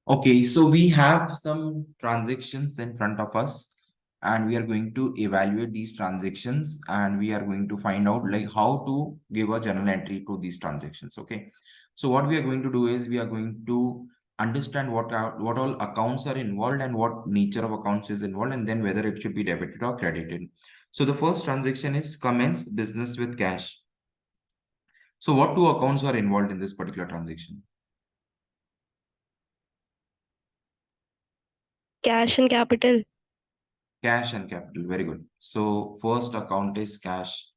Okay, so we have some transactions in front of us, and we are going to evaluate these transactions, and we are going to find out like how to give a journal entry to these transactions. Okay, so what we are going to do is we are going to understand what all accounts are involved and what nature of accounts is involved, and then whether it should be debited or credited. So the first transaction is commence business with cash. So what two accounts are involved in this particular transaction? Cash and capital. Cash and capital. Very good. So first account is cash.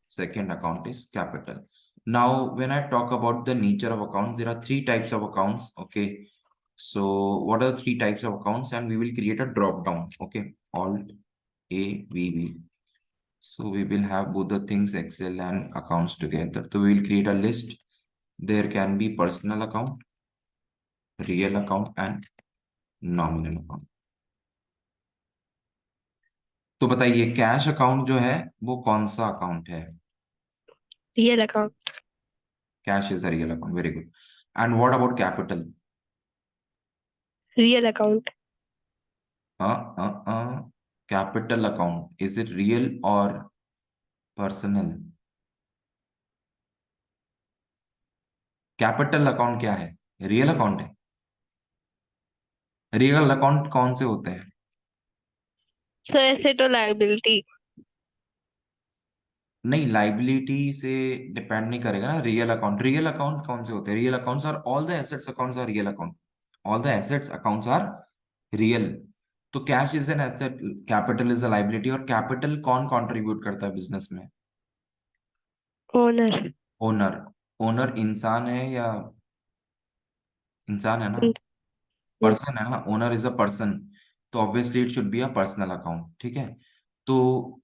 Second account is capital. Now, when I talk about the nature of accounts, there are three types of accounts. Okay. So what are the three types of accounts? And we will create a drop down. Okay. Alt A V V. So we will have both the things Excel and accounts together. So we will create a list. There can be personal account, real account, and nominal account. तो बताइए cash account जो है वो कौन सा account है? Real account. Cash is a real account. Very good. And what about capital? Real account. Capital account. Is it real or personal? Capital account क्या है? रियल अकाउंट है. रियल अकाउंट कौन से होते हैं? So asset or liability. नहीं, liability से depend नहीं करेगा ना. रियल अकाउंट कौन से होते हैं? Real accounts are all the assets accounts are real account. All the assets accounts are real. तो cash is an asset, capital is a liability. और कैपिटल कौन कंट्रीब्यूट करता है बिजनेस में? Owner. ओनर. ओनर इंसान है या इंसान है ना? Mm, mm. पर्सन है ना. Owner is a person. तो obviously it should be a personal account. ठीक है. तो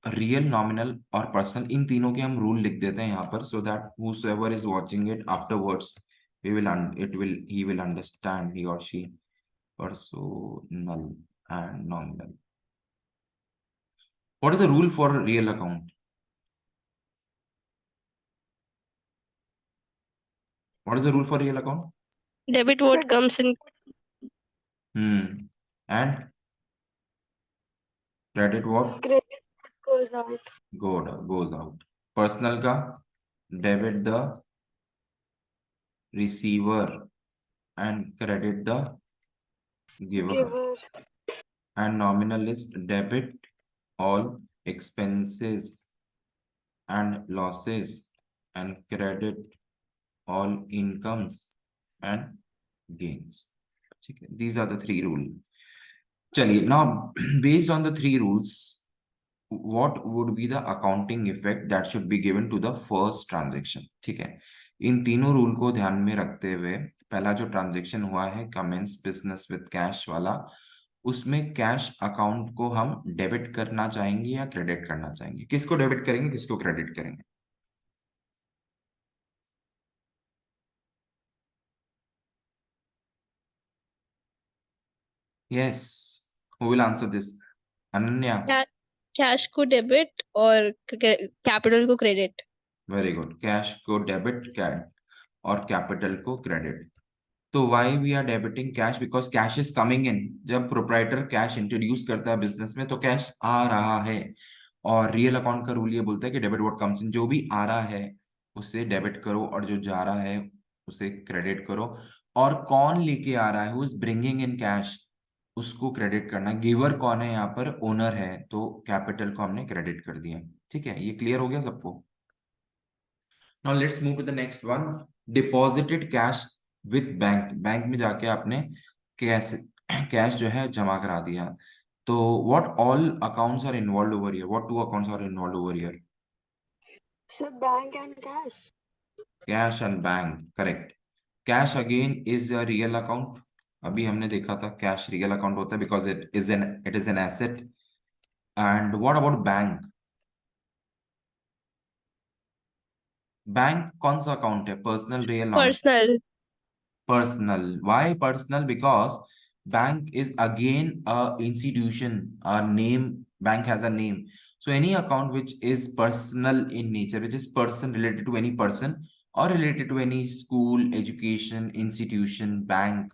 रियल, नॉमिनल और पर्सनल, इन तीनों के हम रूल लिख देते हैं यहाँ पर, so that whosoever is watching it afterwards, he will understand, he or she. Personal and nominal. What is the rule for real account? What is the rule for real account? Debit what comes in. And credit what Credit goes out. goes out. Personal का debit the receiver and credit the giver. And nominal is debit all expenses and losses and credit all incomes and gains. Okay. These are the three rules. Chaliye, now based on the three rules, what would be the accounting effect that should be given to the first transaction? ठीक है. इन तीनों rule को ध्यान में रखते हुए पहला जो ट्रांजेक्शन हुआ है कमेंस बिजनेस विद कैश वाला, उसमें कैश अकाउंट को हम डेबिट करना चाहेंगे या क्रेडिट करना चाहेंगे? किसको डेबिट करेंगे, किसको क्रेडिट करेंगे? Yes, who will answer this? Ananya. Cash को डेबिट और कैपिटल को क्रेडिट. Very good. कैश को डेबिट और कैपिटल को क्रेडिट. तो why we are debiting cash? Because cash is coming in. जब प्रोप्राइटर कैश इंट्रोड्यूस करता है बिजनेस में तो कैश आ रहा है. और रियल अकाउंट का रूल ये बोलता है कि डेबिट व्हाट कम्स इन. जो भी आ रहा है उसे डेबिट करो और जो जा रहा है उसे क्रेडिट करो. और कौन लेके आ रहा है, who is bringing in cash, उसको क्रेडिट करना. गिवर कौन है यहाँ पर? ओनर है. तो कैपिटल को हमने क्रेडिट कर दिया. ठीक है, ये क्लियर हो गया सबको? Now let's move to the next one. Deposited cash with bank. Bank में जाके आपने कैश जो है जमा करा दिया. तो what all accounts are involve over here? What two accounts are involve over here? So bank and cash. Cash and bank. Correct. Cash again is a real account. अभी हमने देखा था कैश रियल अकाउंट होता है because it is an asset. And what about bank? Bank कौन सा account है? Personal, real, nominal? Personal. Personal. Why personal? Because bank is again a institution, a name. Bank has a name. So any account which is personal in nature, which is person related to any person or related to any school, education, institution, bank,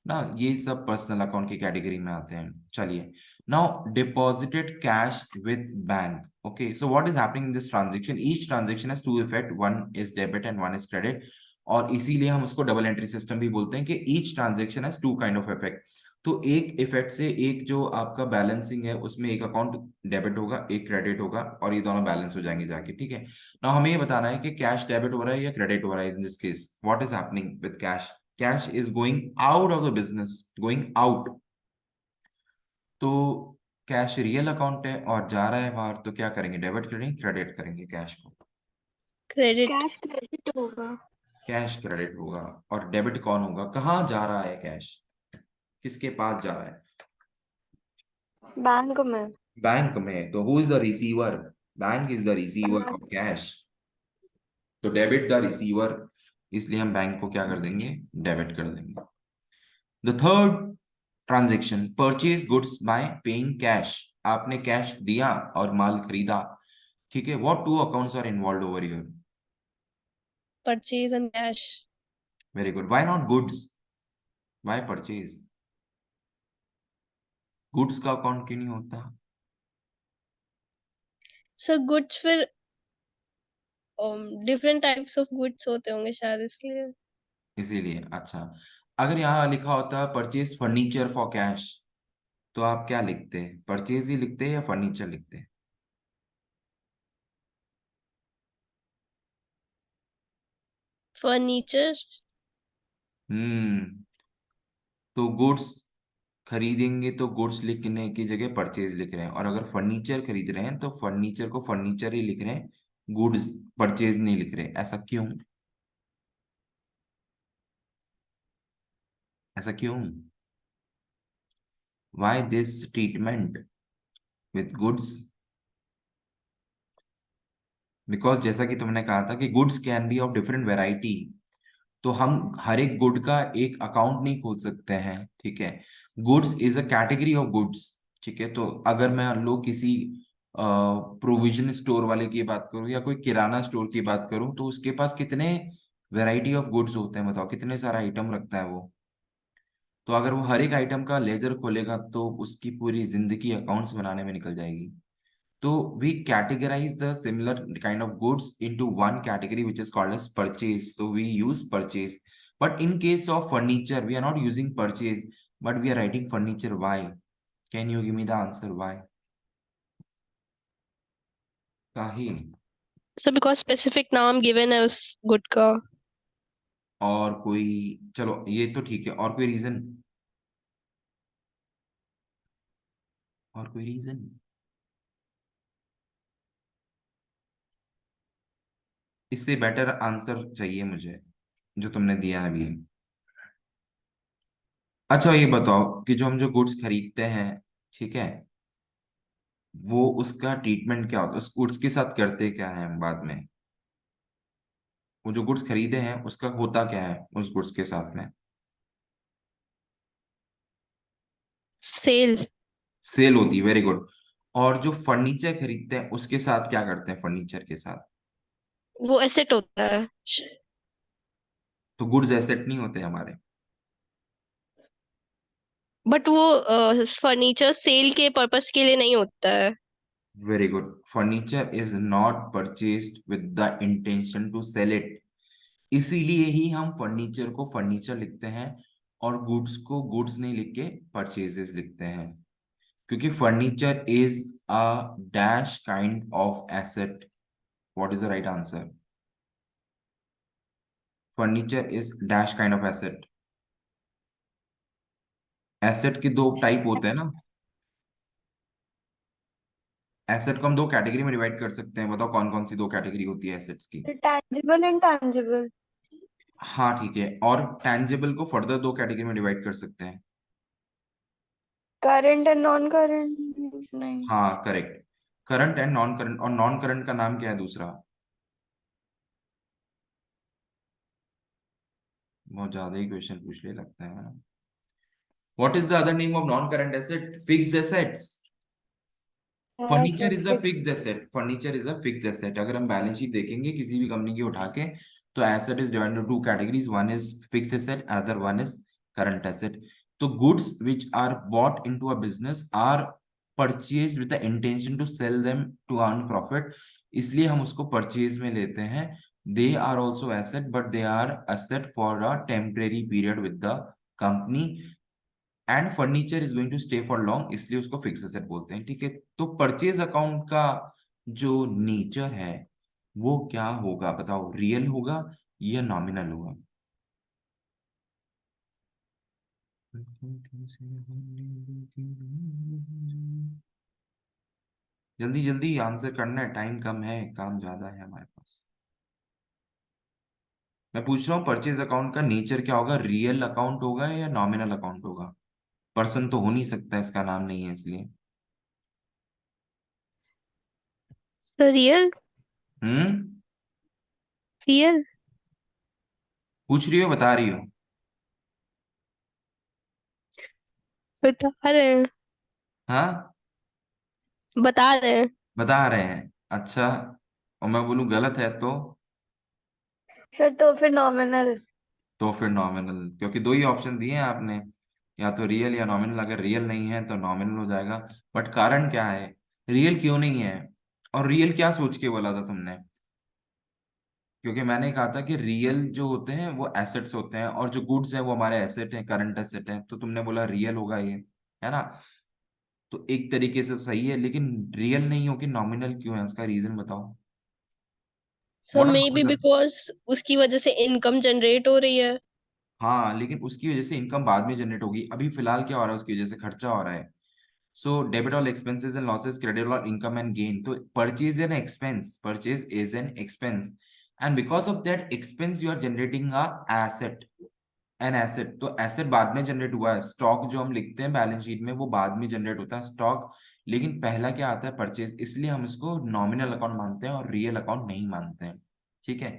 ना, ये सब personal account की category में आते हैं। चलिए, now deposited cash with bank. Okay, so what is happening in this transaction? Each transaction has two effect, one is debit and one is credit, और इसीलिए हम उसको डबल एंट्री सिस्टम भी बोलते हैं कि each transaction has two kind of effect. तो एक इफेक्ट से एक जो आपका बैलेंसिंग है उसमें एक अकाउंट डेबिट होगा, एक क्रेडिट होगा, और ये दोनों बैलेंस हो जाएंगे जाके, ठीक है। ना हमें ये बताना है कि कैश डेबिट हो रहा है या क्रेडिट हो रहा है। In this case what is happening with cash? Cash is going out of the business, going out. तो कैश रियल अकाउंट है और जा रहा है बाहर, तो क्या करेंगे? डेबिट करेंगे, क्रेडिट करेंगे कैश को? क्रेडिट। कैश क्रेडिट होगा। कैश क्रेडिट होगा। और डेबिट कौन होगा? कहाँ जा रहा है कैश? किसके पास जा रहा है? बैंक में। बैंक में। तो who is the receiver? Bank is the receiver of cash. तो डेबिट द रिसीवर, इसलिए हम बैंक को क्या कर देंगे? डेबिट कर देंगे। The third transaction, purchase goods by paying cash. आपने कैश दिया और माल खरीदा, ठीक है। What two accounts are involve over here? Purchase and cash. Very good. Why not goods? Why purchase? Goods का अकाउंट क्यों नहीं होता? सो गुड्स फिर डिफरेंट टाइप्स ऑफ गुड्स होते होंगे शायद, इसलिए। इसीलिए। अच्छा, अगर यहाँ लिखा होता परचेज फर्नीचर फॉर कैश, तो आप क्या लिखते हैं? परचेज ही लिखते हैं या फर्नीचर लिखते हैं? फर्नीचर। हम्म। तो गुड्स खरीदेंगे तो गुड्स लिखने की जगह परचेज लिख रहे हैं, और अगर फर्नीचर खरीद रहे हैं तो फर्नीचर को फर्नीचर ही लिख रहे हैं, गुड्स परचेज नहीं लिख रहे। ऐसा क्यों? ऐसा क्यों? Why this treatment with goods? Because जैसा कि तुमने कहा था कि goods can be of different variety, तो हम हर एक गुड का एक अकाउंट नहीं खोल सकते हैं, ठीक है। Goods is a category of goods, ठीक है। तो अगर मैं लोग किसी प्रोविजन स्टोर वाले की बात करूं या कोई किराना स्टोर की बात करूं, तो उसके पास कितने वैरायटी ऑफ गुड्स होते हैं? बताओ, कितने सारा आइटम रखता है वो। तो अगर वो हर एक आइटम का लेजर खोलेगा तो उसकी पूरी जिंदगी अकाउंट्स बनाने में निकल जाएगी। तो we categorize the similar kind of goods into one category which is called as purchase. So we use purchase. But in case of furniture, we are not using purchase, but we are writing furniture. Why? Can you give me the answer why? काहे? So because specific नाम given है उस good का। और कोई? चलो ये तो ठीक है, और कोई रीजन? और कोई रीजन? इससे बेटर आंसर चाहिए मुझे जो तुमने दिया है अभी। अच्छा ये बताओ कि जो हम जो गुड्स खरीदते हैं, ठीक है, वो उसका ट्रीटमेंट क्या होता है? उस गुड्स के साथ करते क्या है हम बाद में? वो जो गुड्स खरीदे हैं उसका होता क्या है उस गुड्स के साथ में? सेल। सेल होती है, वेरी गुड। और जो फर्नीचर खरीदते हैं उसके साथ क्या करते हैं? फर्नीचर के साथ वो एसेट होता है। तो गुड्स एसेट नहीं होते हमारे? बट वो फर्नीचर सेल के पर्पस के लिए नहीं होता है। Very good. Furniture is not purchased with the intention to sell it, इसीलिए ही हम फर्नीचर को फर्नीचर लिखते हैं और गुड्स को गुड्स नहीं लिख के परचेजेस लिखते हैं, क्योंकि furniture is a dash kind of asset. What is the right answer? Furniture is dash kind of asset. Asset के दो टाइप होते हैं ना। एसेट को हम दो कैटेगरी में डिवाइड कर सकते हैं, बताओ कौन कौन सी दो कैटेगरी होती है एसेट्स की? Tangible and tangible. हाँ ठीक है, और टैंजिबल को फर्दर दो कैटेगरी में डिवाइड कर सकते हैं। Current and non current. नहीं। हाँ correct. Current and non current, और नॉन करंट का नाम क्या है दूसरा? बहुत ज्यादा ही क्वेश्चन पूछ ले लगता है ना। What is the other name of non current asset? Fixed assets. Furniture is a fix. Fixed asset. Furniture is a fixed asset. अगर हम बैलेंस शीट देखेंगे किसी भी कंपनी की उठा के, तो asset is divided two categories, one is fixed asset, other one is current asset. तो goods which are bought into a business are purchase with the intention to sell them to earn profit, इसलिए हम उसको purchase में लेते हैं। They are also asset but they are asset for a temporary period with the company, and furniture is going to stay for long, इसलिए उसको fix asset बोलते हैं। ठीक है, तो परचेज अकाउंट का जो नेचर है वो क्या होगा बताओ, रियल होगा या नॉमिनल होगा? जल्दी जल्दी आंसर करना है, टाइम कम है, काम ज्यादा है हमारे पास। मैं पूछ रहा हूँ परचेज अकाउंट का नेचर क्या होगा, रियल अकाउंट होगा या नॉमिनल अकाउंट होगा? पर्सन तो हो नहीं सकता, इसका नाम नहीं है इसलिए। तो रियल। हम्म। रियल। पूछ रही हो बता रही हो? बता रहे हैं। हाँ, बता रहे हैं। बता रहे हैं। अच्छा, और मैं बोलूं गलत है सर तो फिर नॉमिनल। तो फिर नॉमिनल, क्योंकि दो ही ऑप्शन दिए हैं आपने, या तो रियल या नॉमिनल। अगर रियल नहीं है तो नॉमिनल हो जाएगा। बट कारण क्या है, रियल क्यों नहीं है? और रियल क्या सोच के बोला था तुमने? क्योंकि मैंने कहा था कि रियल जो होते हैं वो एसेट्स होते हैं, और जो गुड्स है वो हमारे एसेट है, करंट एसेट है, तो तुमने बोला रियल होगा ये, है ना? तो एक तरीके से सही है, लेकिन रियल नहीं हो कि नॉमिनल क्यों है, उसका रीजन बताओ। So what may be are. Because उसकी वजह से इनकम जनरेट हो रही है। हाँ, लेकिन उसकी वजह से इनकम बाद में जनरेट होगी, अभी फिलहाल क्या हो रहा है, उसकी वजह से खर्चा हो रहा है। So debit all expenses and losses, credit all income and gain. तो purchase an expense, purchase is an expense, and because of that expense you are generating a asset, an asset. तो एसेट बाद में generate हुआ है, stock जो हम लिखते हैं बैलेंस शीट में वो बाद में जनरेट होता है स्टॉक, लेकिन पहला क्या आता है, परचेज, इसलिए हम इसको नॉमिनल अकाउंट मानते हैं और रियल अकाउंट नहीं मानते हैं। ठीक है,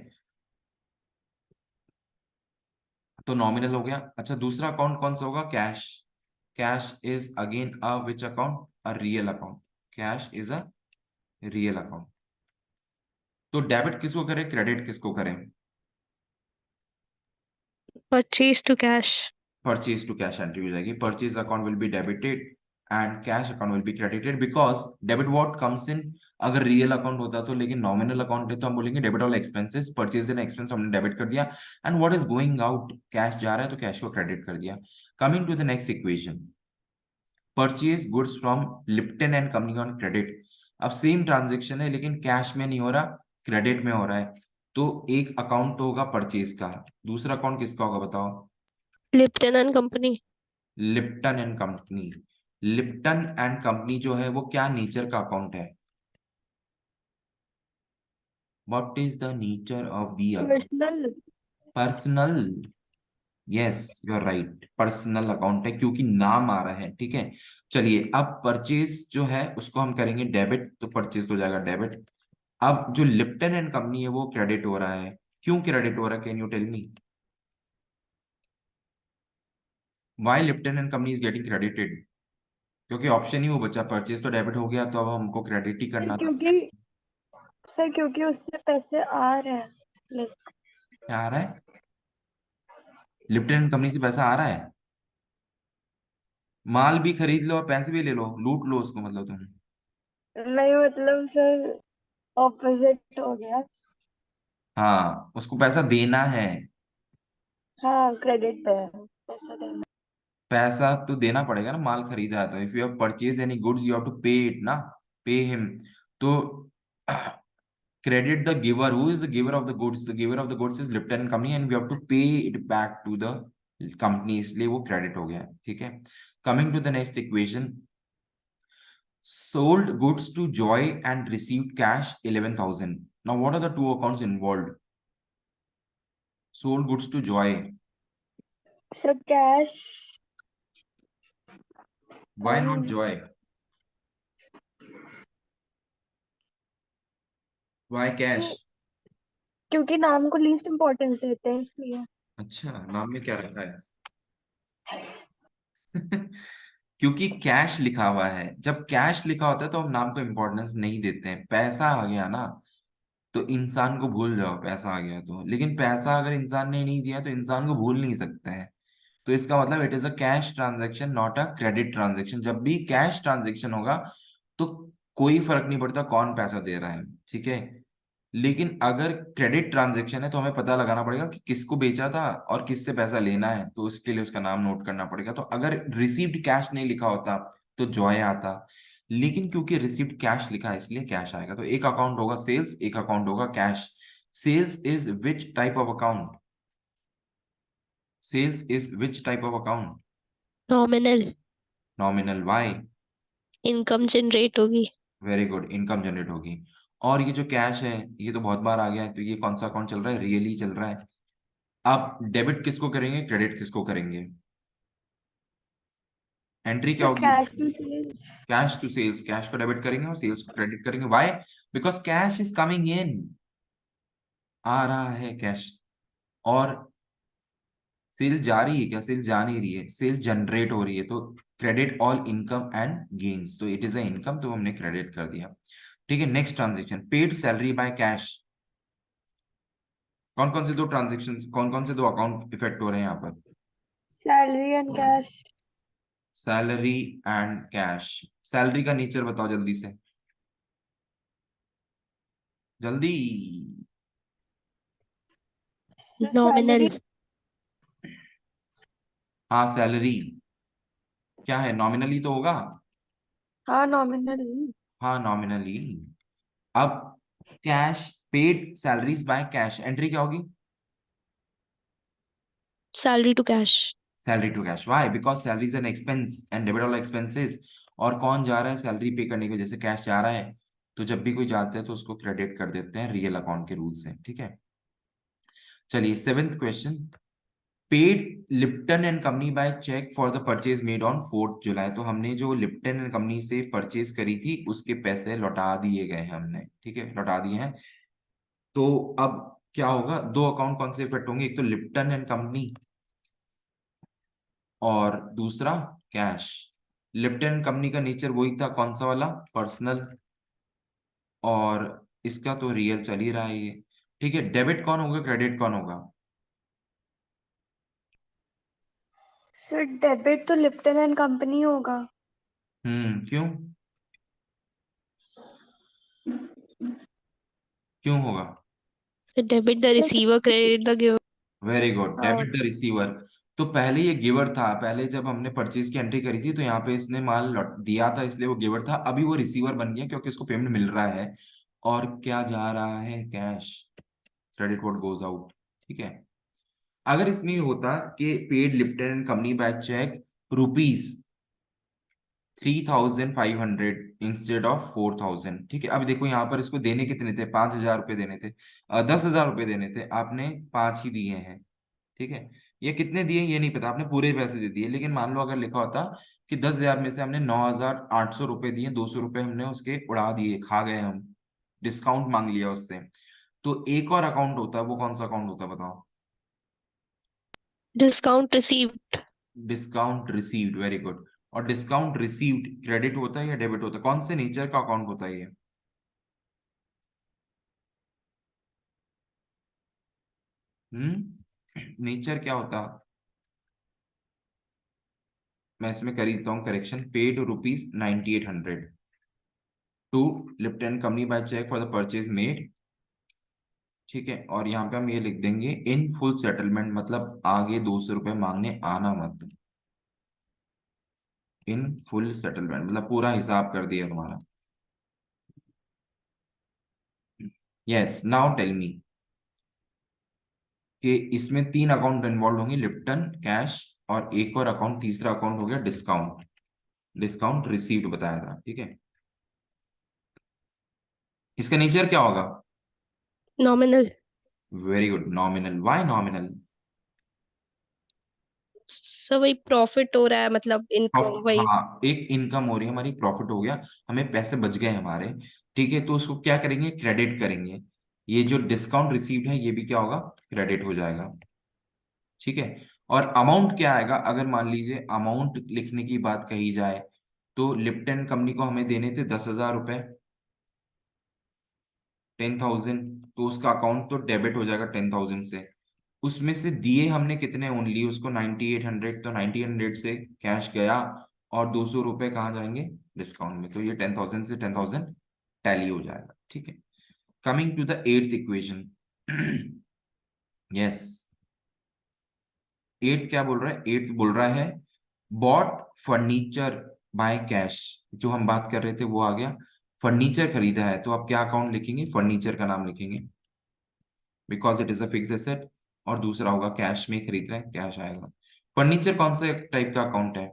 तो नॉमिनल हो गया। अच्छा, दूसरा अकाउंट कौन सा होगा, cash. Cash is again a which account, a real account. Cash is a real account. तो डेबिट किसको करें, क्रेडिट किसको करें? Purchase to cash. Purchase to cash entry हो जाएगी, purchase account will be debited and cash account will be credited, because debit what comes in, अगर real account होता तो, लेकिन नॉमिनल अकाउंट है तो हम बोलेंगे debit all expenses, purchase and expense हमने डेबिट कर दिया, and what is going out, cash जा रहा है तो कैश को क्रेडिट कर दिया। Coming to the next equation, purchase goods from Lipton and company on credit. अब सेम ट्रांजेक्शन है लेकिन कैश में नहीं हो रहा, क्रेडिट में हो रहा है। तो एक अकाउंट तो होगा परचेज का, दूसरा अकाउंट किसका होगा बताओ? Lipton and company. Lipton and company. Lipton and company जो है वो क्या नेचर का अकाउंट है? What is the nature of the account? Personal. Personal. Yes, you are right, personal account है क्योंकि नाम आ रहा है। ठीक है, चलिए अब परचेज जो है उसको हम करेंगे डेबिट, तो परचेज हो जाएगा डेबिट। अब जो लिप्टन एंड कंपनी है वो क्रेडिट हो रहा है, क्यों क्रेडिट हो रहा है, can you tell me why Lipton and company is getting credited? क्योंकि ऑप्शन ही वो बचा, परचेज तो डेबिट हो गया तो अब हमको क्रेडिट ही करना था। क्योंकि उससे पैसे आ रहे हैं। लाइक क्या आ रहा है? लिप्टन एंड कंपनी से पैसा आ रहा है, माल भी खरीद लो और पैसे भी ले लो, लूट लो उसको मतलब तुम। नहीं, मतलब सर ऑपोजिट हो गया। हाँ, उसको पैसा देना है। हाँ, क्रेडिट पे है, पैसा देना। पैसा तो देना पड़ेगा ना, माल खरीदा है तो। If you have purchase any goods you have to pay it ना, पे हिम। तो credit the giver. Who is the giver of the goods? The giver of the goods is Lipton and Company, and we have to pay it back to the company, इसलिए वो credit हो गया। ठीक है, coming to the next equation, sold goods to Joy and received cash 11,000. Now what are the two accounts involved? Sold goods to Joy, sir cash. why not Joy? Why cash? क्योंकि नाम को least importance देते हैं इसलिए। अच्छा, नाम में क्या रखा है? क्योंकि कैश लिखा हुआ है, जब कैश लिखा होता है तो हम नाम को इम्पोर्टेंस नहीं देते हैं। पैसा आ गया ना तो इंसान को भूल जाओ, पैसा आ गया तो, लेकिन पैसा अगर इंसान ने नहीं दिया तो इंसान को भूल नहीं सकते हैं। तो इसका मतलब it is a cash transaction not a credit transaction. जब भी कैश ट्रांजैक्शन होगा तो कोई फर्क नहीं पड़ता कौन पैसा दे रहा है, ठीक है। लेकिन अगर क्रेडिट ट्रांजैक्शन है तो हमें पता लगाना पड़ेगा कि किसको बेचा था और किससे पैसा लेना है, तो उसके लिए उसका नाम नोट करना पड़ेगा। तो अगर रिसीव्ड कैश नहीं लिखा होता तो जॉय आता, लेकिन क्योंकि रिसीव्ड कैश लिखा है इसलिए कैश आएगा। तो एक अकाउंट होगा सेल्स, एक अकाउंट होगा cash. Sales is which type of account? Sales is which type of account? Nominal. Nominal. Why? Income generate होगी। वेरी गुड, इनकम जनरेट होगी। और ये जो कैश है ये तो बहुत बार आ गया है, तो ये कौन सा अकाउंट चल रहा है? रियली चल रहा है। अब डेबिट किसको करेंगे, क्रेडिट किसको करेंगे? एंट्री क्या सर होगी? Cash to sales. Cash to sales, cash को डेबिट करेंगे और सेल्स को क्रेडिट करेंगे। Why? Because cash is coming in, आ रहा है कैश। और सेल जा रही है क्या? सेल जा नहीं रही है, सेल जनरेट हो रही है। तो credit all income and gains, तो इट इज अ इनकम, तो हमने क्रेडिट कर दिया। ठीक है, next transaction, paid salary by cash. कौन कौन से दो ट्रांजेक्शन, कौन कौन से दो अकाउंट इफेक्ट हो रहे हैं यहाँ पर? Salary and cash. Salary and cash. Salary का नेचर बताओ जल्दी से, जल्दी। नॉमिनल। सैलरी। हाँ सैलरी क्या है? नॉमिनली तो होगा। हाँ नॉमिनल। हाँ नॉमिनली। अब cash, paid salaries by cash, entry क्या होगी? Salary to cash. Salary to cash. Why? Because salary is an expense and debit all expenses. और कौन जा रहा है सैलरी पे करने की वजह से? कैश जा रहा है। तो जब भी कोई जाता है तो उसको क्रेडिट कर देते हैं रियल अकाउंट के रूल से, ठीक है। चलिए seventh question, paid Lipton and company by cheque for the purchase made on 4 July. तो हमने जो लिप्टन एंड कंपनी से परचेज करी थी उसके पैसे लौटा दिए गए हैं हमने, ठीक है, लौटा दिए हैं। तो अब क्या होगा? दो अकाउंट कौन से इफेक्ट होंगे? एक तो लिप्टन एंड कंपनी और दूसरा कैश। लिप्टन कंपनी का नेचर वही था, कौन सा वाला? पर्सनल। और इसका तो रियल चल ही रहा है ये, ठीक है। डेबिट कौन होगा, क्रेडिट कौन होगा? सर डेबिट तो लिप्टन एंड कंपनी होगा। क्यों? क्यों होगा? Debit the sir receiver, credit the giver. Very good, हाँ। Debit the receiver. तो पहले ये गिवर था, पहले जब हमने परचेज की एंट्री करी थी तो यहाँ पे इसने माल दिया था इसलिए वो गिवर था। अभी वो रिसीवर बन गया क्योंकि उसको पेमेंट मिल रहा है। और क्या जा रहा है? Cash. Credit what goes out, ठीक है। अगर इसमें ये होता कि paid Lipton and company by cheque rupees 3,500 instead of 4,000, ठीक है। अब देखो यहाँ पर इसको देने कितने थे? 5,000 रुपये देने थे, 10,000 रुपये देने थे, आपने 5 ही दिए हैं, ठीक है। ये कितने दिए ये नहीं पता, आपने पूरे पैसे दे दिए। लेकिन मान लो अगर लिखा होता कि 10,000 में से हमने 9,800 रुपये दिए, 200 रुपये हमने उसके उड़ा दिए, खा गए हम, डिस्काउंट मांग लिया उससे, तो एक और अकाउंट होता है, वो कौन सा अकाउंट होता है बताओ? Discount received. Discount received, very good. और डिस्काउंट रिसीव्ड क्रेडिट होता है या डेबिट होता है? कौन से नेचर का अकाउंट होता है ये? नेचर क्या होता? मैं इसमें कर देता हूँ correction, paid rupees 9,800 to Lipton company by cheque for the purchase made, ठीक है। और यहाँ पे हम ये लिख देंगे इन फुल सेटलमेंट, मतलब आगे 200 रुपये मांगने आना मत। इन फुल सेटलमेंट मतलब पूरा हिसाब कर दिया तुम्हारा। यस, नाउ टेल मी कि इसमें 3 अकाउंट इन्वॉल्व होंगे, लिप्टन, कैश और एक और अकाउंट, तीसरा अकाउंट हो गया डिस्काउंट। डिस्काउंट रिसीव्ड बताया था, ठीक है। इसका नेचर क्या होगा? Nominal. Very good, nominal. Why nominal? सब वही प्रॉफिट हो रहा है, मतलब इनकम वही। हाँ, एक इनकम हो रही है हमारी, प्रॉफिट हो गया, हमें पैसे बच गए हमारे, ठीक है। तो उसको क्या करेंगे? क्रेडिट करेंगे। ये जो डिस्काउंट रिसीव्ड है ये भी क्या होगा? क्रेडिट हो जाएगा, ठीक है। और अमाउंट क्या आएगा? अगर मान लीजिए अमाउंट लिखने की बात कही जाए तो लिप्टन कंपनी को हमें देने थे 10,000 रुपए, 10,000, तो उसका अकाउंट तो डेबिट हो जाएगा 10,000 से। उसमें से दिए हमने कितने ओनली उसको 9800, तो 9800 से कैश गया और 200 रुपए कहाँ जाएंगे डिस्काउंट में, तो ये 10,000 से 10,000 टैली हो जाएगा। ठीक है, coming to the 8th equation. Yes, 8th क्या बोल रहा है, 8th बोल रहा है बॉट फर्नीचर बाय कैश। जो हम बात कर रहे थे वो आ गया, फर्नीचर खरीदा है, तो आप क्या अकाउंट लिखेंगे, फर्नीचर का नाम लिखेंगे because it is a fix asset, और दूसरा होगा कैश में खरीद रहे हैं, कैश आएगा। फर्नीचर कौन सा टाइप का अकाउंट है,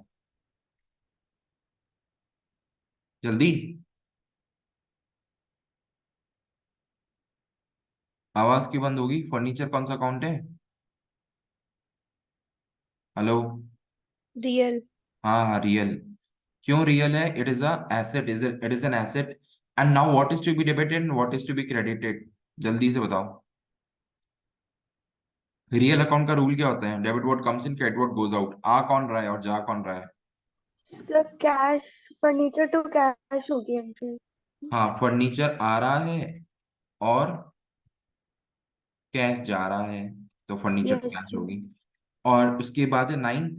जल्दी, आवाज क्यों बंद होगी, फर्नीचर कौन सा अकाउंट है, हेलो। रियल। हाँ हाँ, रियल। क्यों रियल है, it is a asset, it is an asset, and now what is to be debited and what is to be credited, जल्दी से बताओ। रियल अकाउंट का रूल क्या होता है, debit what comes in, credit what goes out, आ कौन रहा है और जा कौन रहा है। Sir cash, furniture to cash होगी एंट्री। हाँ, फर्नीचर आ रहा है और कैश जा रहा है, तो फर्नीचर यस कैश सर। होगी। और उसके बाद है 9th,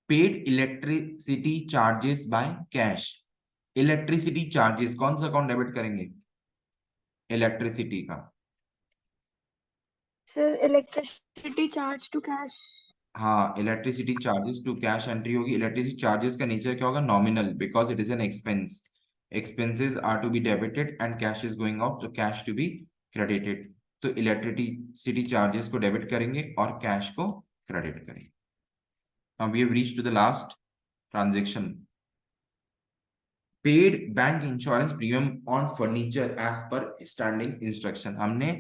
paid electricity charges by cash. Electricity charges कौन सा अकाउंट डेबिट करेंगे, इलेक्ट्रिसिटी का। Sir electricity charge to cash. हाँ, electricity charges to cash entry होगी। इलेक्ट्रिसिटी चार्जेस का नेचर क्या होगा, nominal, because it is an expense, expenses are to be debited and cash is going out, तो cash to be credited. तो electricity charges को debit करेंगे और cash को क्रेडिट करेंगे। Now we have reached to the last transaction. Paid bank insurance premium on furniture as per standing instruction. हमने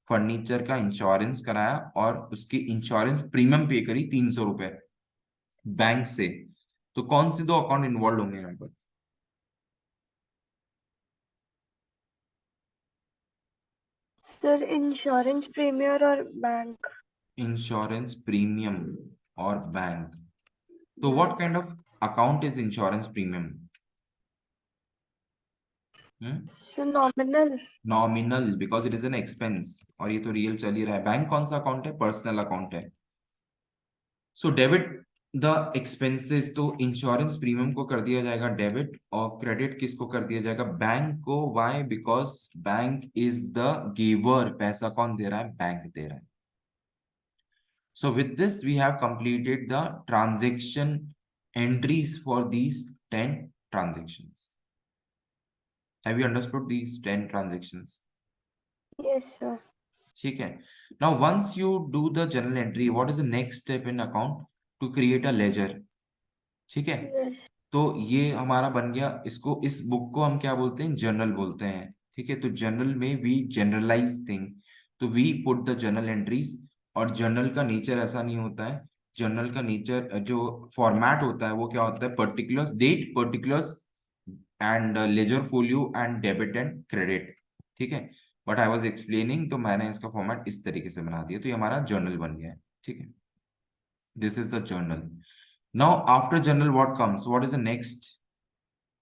furniture का insurance कराया और उसकी इंश्योरेंस प्रीमियम पे करी 300 रुपए बैंक से। तो कौन से दो अकाउंट इन्वॉल्व होंगे यहाँ पर, सर इंश्योरेंस प्रीमियर और बैंक। इंश्योरेंस प्रीमियम और बैंक। तो what kind of account is insurance premium, sir nominal. Nominal, because it is an expense, और ये तो रियल चल ही रहा है। बैंक कौन सा अकाउंट है, पर्सनल अकाउंट है। सो डेबिट द एक्सपेंसेस, तो इंश्योरेंस प्रीमियम को कर दिया जाएगा डेबिट, और क्रेडिट किसको कर दिया जाएगा, बैंक को। Why, because bank is the giver, पैसा कौन दे रहा है, बैंक दे रहा है। So with this, we have completed the transaction entries for these 10 transactions. Have you understood these 10 transactions? Yes sir. ठीक है। Now, once you do the journal entry, what is the next step in account? To create a ledger. ठीक है। Yes. तो ये हमारा बन गया, इसको, इस बुक को हम क्या बोलते हैं, जर्नल बोलते हैं। ठीक है, तो जर्नल में वी जनरलाइज थिंग, तो we put the journal entries. और जर्नल का नेचर ऐसा नहीं होता है, जर्नल का नेचर जो फॉर्मेट होता है वो क्या होता है, particulars, date, particulars and ledger folio and debit and credit. ठीक है, बट आई वाज एक्सप्लेनिंग, तो मैंने इसका फॉर्मेट इस तरीके से बना दिया, तो ये हमारा जर्नल बन गया है। ठीक है, this is a journal. Now after journal what comes, what is the next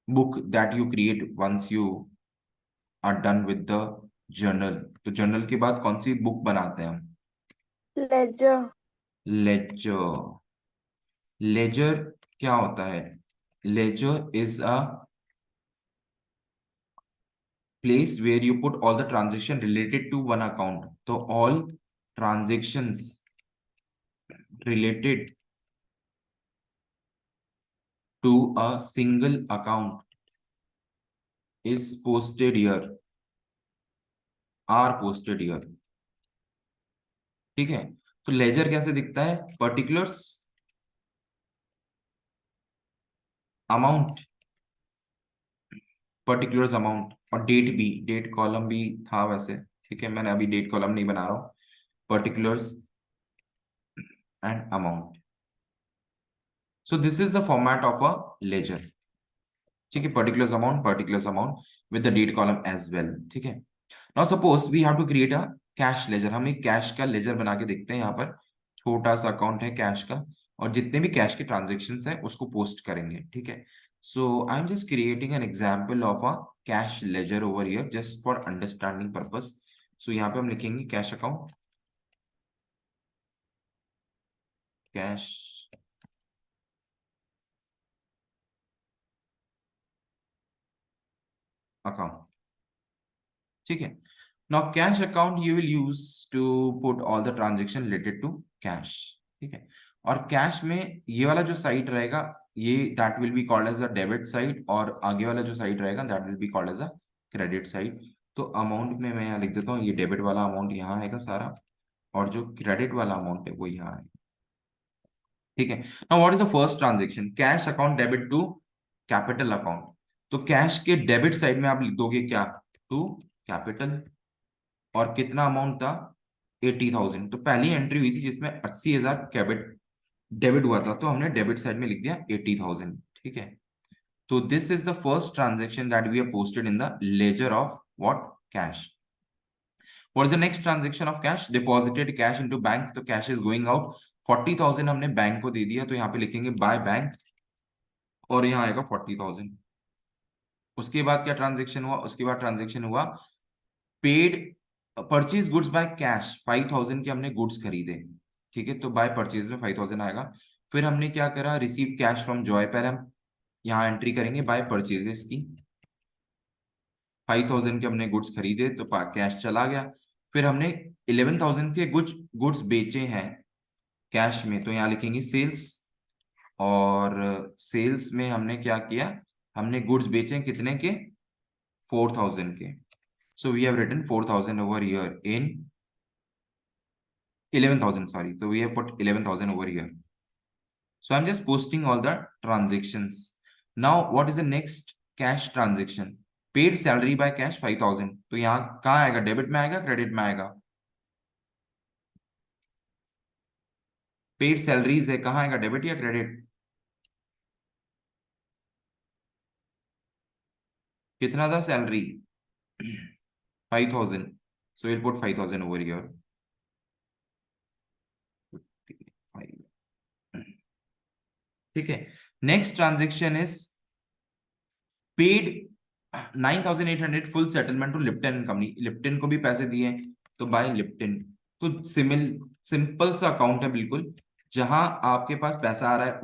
book that you create once you are done with the journal? तो journal के बाद कौन सी बुक बनाते हैं हम, लेजर। लेजर। लेजर क्या होता है, ledger is a place where you put all the transaction related to one account, तो all transactions related to a single account is posted here, are posted here। ठीक है, तो लेजर कैसे दिखता है, पर्टिकुलर्स, अमाउंट, पर्टिकुलर्स अमाउंट, और date भी, date column भी था वैसे। ठीक है, मैंने अभी डेट कॉलम नहीं बना रहा हूँ, particulars and amount. So this is the format of a ledger. ठीक है, particulars amount with the date column as well. ठीक है, now suppose we have to create a cash ledger. हम एक कैश का लेजर बना के देखते हैं, यहाँ पर छोटा सा अकाउंट है कैश का, और जितने भी कैश के ट्रांजेक्शन्स हैं उसको पोस्ट करेंगे। ठीक है, so I am just creating an example of a cash ledger over here just for understanding purpose. So यहाँ पे हम लिखेंगे कैश अकाउंट, कैश अकाउंट, ठीक है। Now cash account you will use to put all the transaction related to cash, ठीक है। और cash में ये वाला जो साइड रहेगा ये that will be called as a debit side, और आगे वाला जो साइड रहेगा that will be called as a credit side. तो अमाउंट में मैं यहाँ लिख देता हूँ, ये डेबिट वाला अमाउंट यहाँ आएगा सारा, और जो क्रेडिट वाला अमाउंट है वो यहाँ आएगा, ठीक है। Now what is the first transaction, cash account debit to capital account. तो कैश के डेबिट साइड में आप लिख दोगे क्या, टू कैपिटल, और कितना अमाउंट था 80,000। तो पहली एंट्री हुई थी जिसमें 80,000 डेबिट डेबिट हुआ था, तो हमने डेबिट साइड में लिख दिया 80,000, ठीक है। तो this is the first transaction that we have posted in the ledger of what, cash. What is the next transaction of cash? Deposited cash into bank, तो कैश इज गोइंग आउट, 40,000 हमने bank को दे दिया, तो यहाँ पे लिखेंगे by bank, और यहाँ आएगा 40,000। उसके बाद क्या ट्रांजेक्शन हुआ, उसके बाद ट्रांजेक्शन हुआ paid purchase goods by cash, 5,000 के हमने गुड्स खरीदे, ठीक है। तो बाय परचेज में 5,000 आएगा। फिर हमने क्या करा, रिसीव कैश फ्रॉम जॉय, पहले हम यहाँ एंट्री करेंगे बाय परचेजेस की, 5,000 के हमने गुड्स खरीदे तो कैश चला गया। फिर हमने 11,000 के गुड्स बेचे हैं कैश में, तो यहाँ लिखेंगे सेल्स, और सेल्स में हमने क्या किया, हमने गुड्स बेचे कितने के, 4,000 के। So we have written 4,000 over here in 11,000, sorry, so we have put 11,000 over here. So I'm just posting all the transactions. Now what is the next cash transaction? Paid salary by cash 5,000, तो यहाँ कहाँ आएगा, debit में आएगा credit में आएगा, paid salaries है, कहाँ आएगा, डेबिट या क्रेडिट, कितना था salary 5,000, so we'll put 5,000 over here, ठीक है। Next transaction is paid 9,800 full settlement to Lipton company, Lipton को भी पैसे दिए, तो बाय लिप्टन। तो सिंपल सा अकाउंट है बिल्कुल, जहां आपके पास पैसा आ रहा है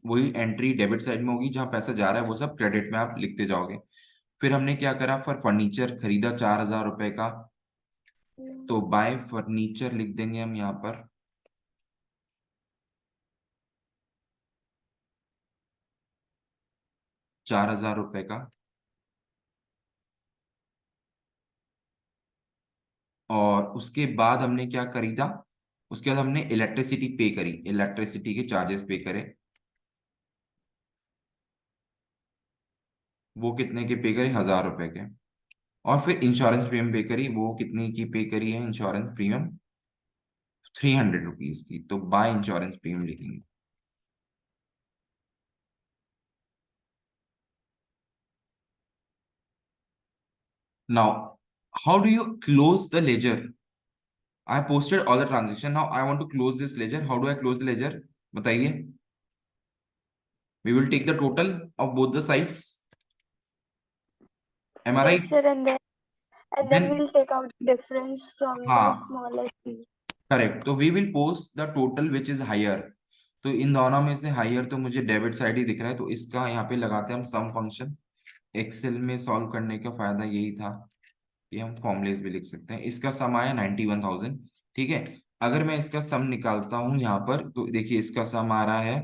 वही एंट्री डेबिट साइड में होगी, जहां पैसा जा रहा है वो सब क्रेडिट में आप लिखते जाओगे। फिर हमने क्या करा, फर्नीचर खरीदा 4,000 रुपए का, तो बाय फर्नीचर लिख देंगे हम यहाँ पर, ₹4,000 का। और उसके बाद हमने क्या खरीदा, उसके बाद हमने इलेक्ट्रिसिटी पे करी, इलेक्ट्रिसिटी के चार्जेस पे करे, वो कितने के पे करे, ₹1,000 के। और फिर इंश्योरेंस प्रीमियम पे करी, वो कितने की पे करी है इंश्योरेंस प्रीमियम, 300 रुपीज की, तो बाय इंश्योरेंस प्रीमियम लिखेंगे। Now how do you close the ledger, I posted all the transaction, now I want to close this ledger, how do I close the ledger, बताइए। We will take the total of both the sides, am I Yes, right, sir, and then we'll take out the difference from the हाँ smaller piece. Correct. तो we will post the total which is higher, तो इन दोनों में से higher तो मुझे debit side ही दिख रहा है, तो इसका यहाँ पे लगाते हैं हम सम फंक्शन। एक्सेल में सॉल्व करने का फायदा यही था कि हम फॉर्मुलेस भी लिख सकते हैं। इसका सम आया 91,000, ठीक है। अगर मैं इसका सम निकालता हूं यहाँ पर, तो देखिए इसका सम आ रहा है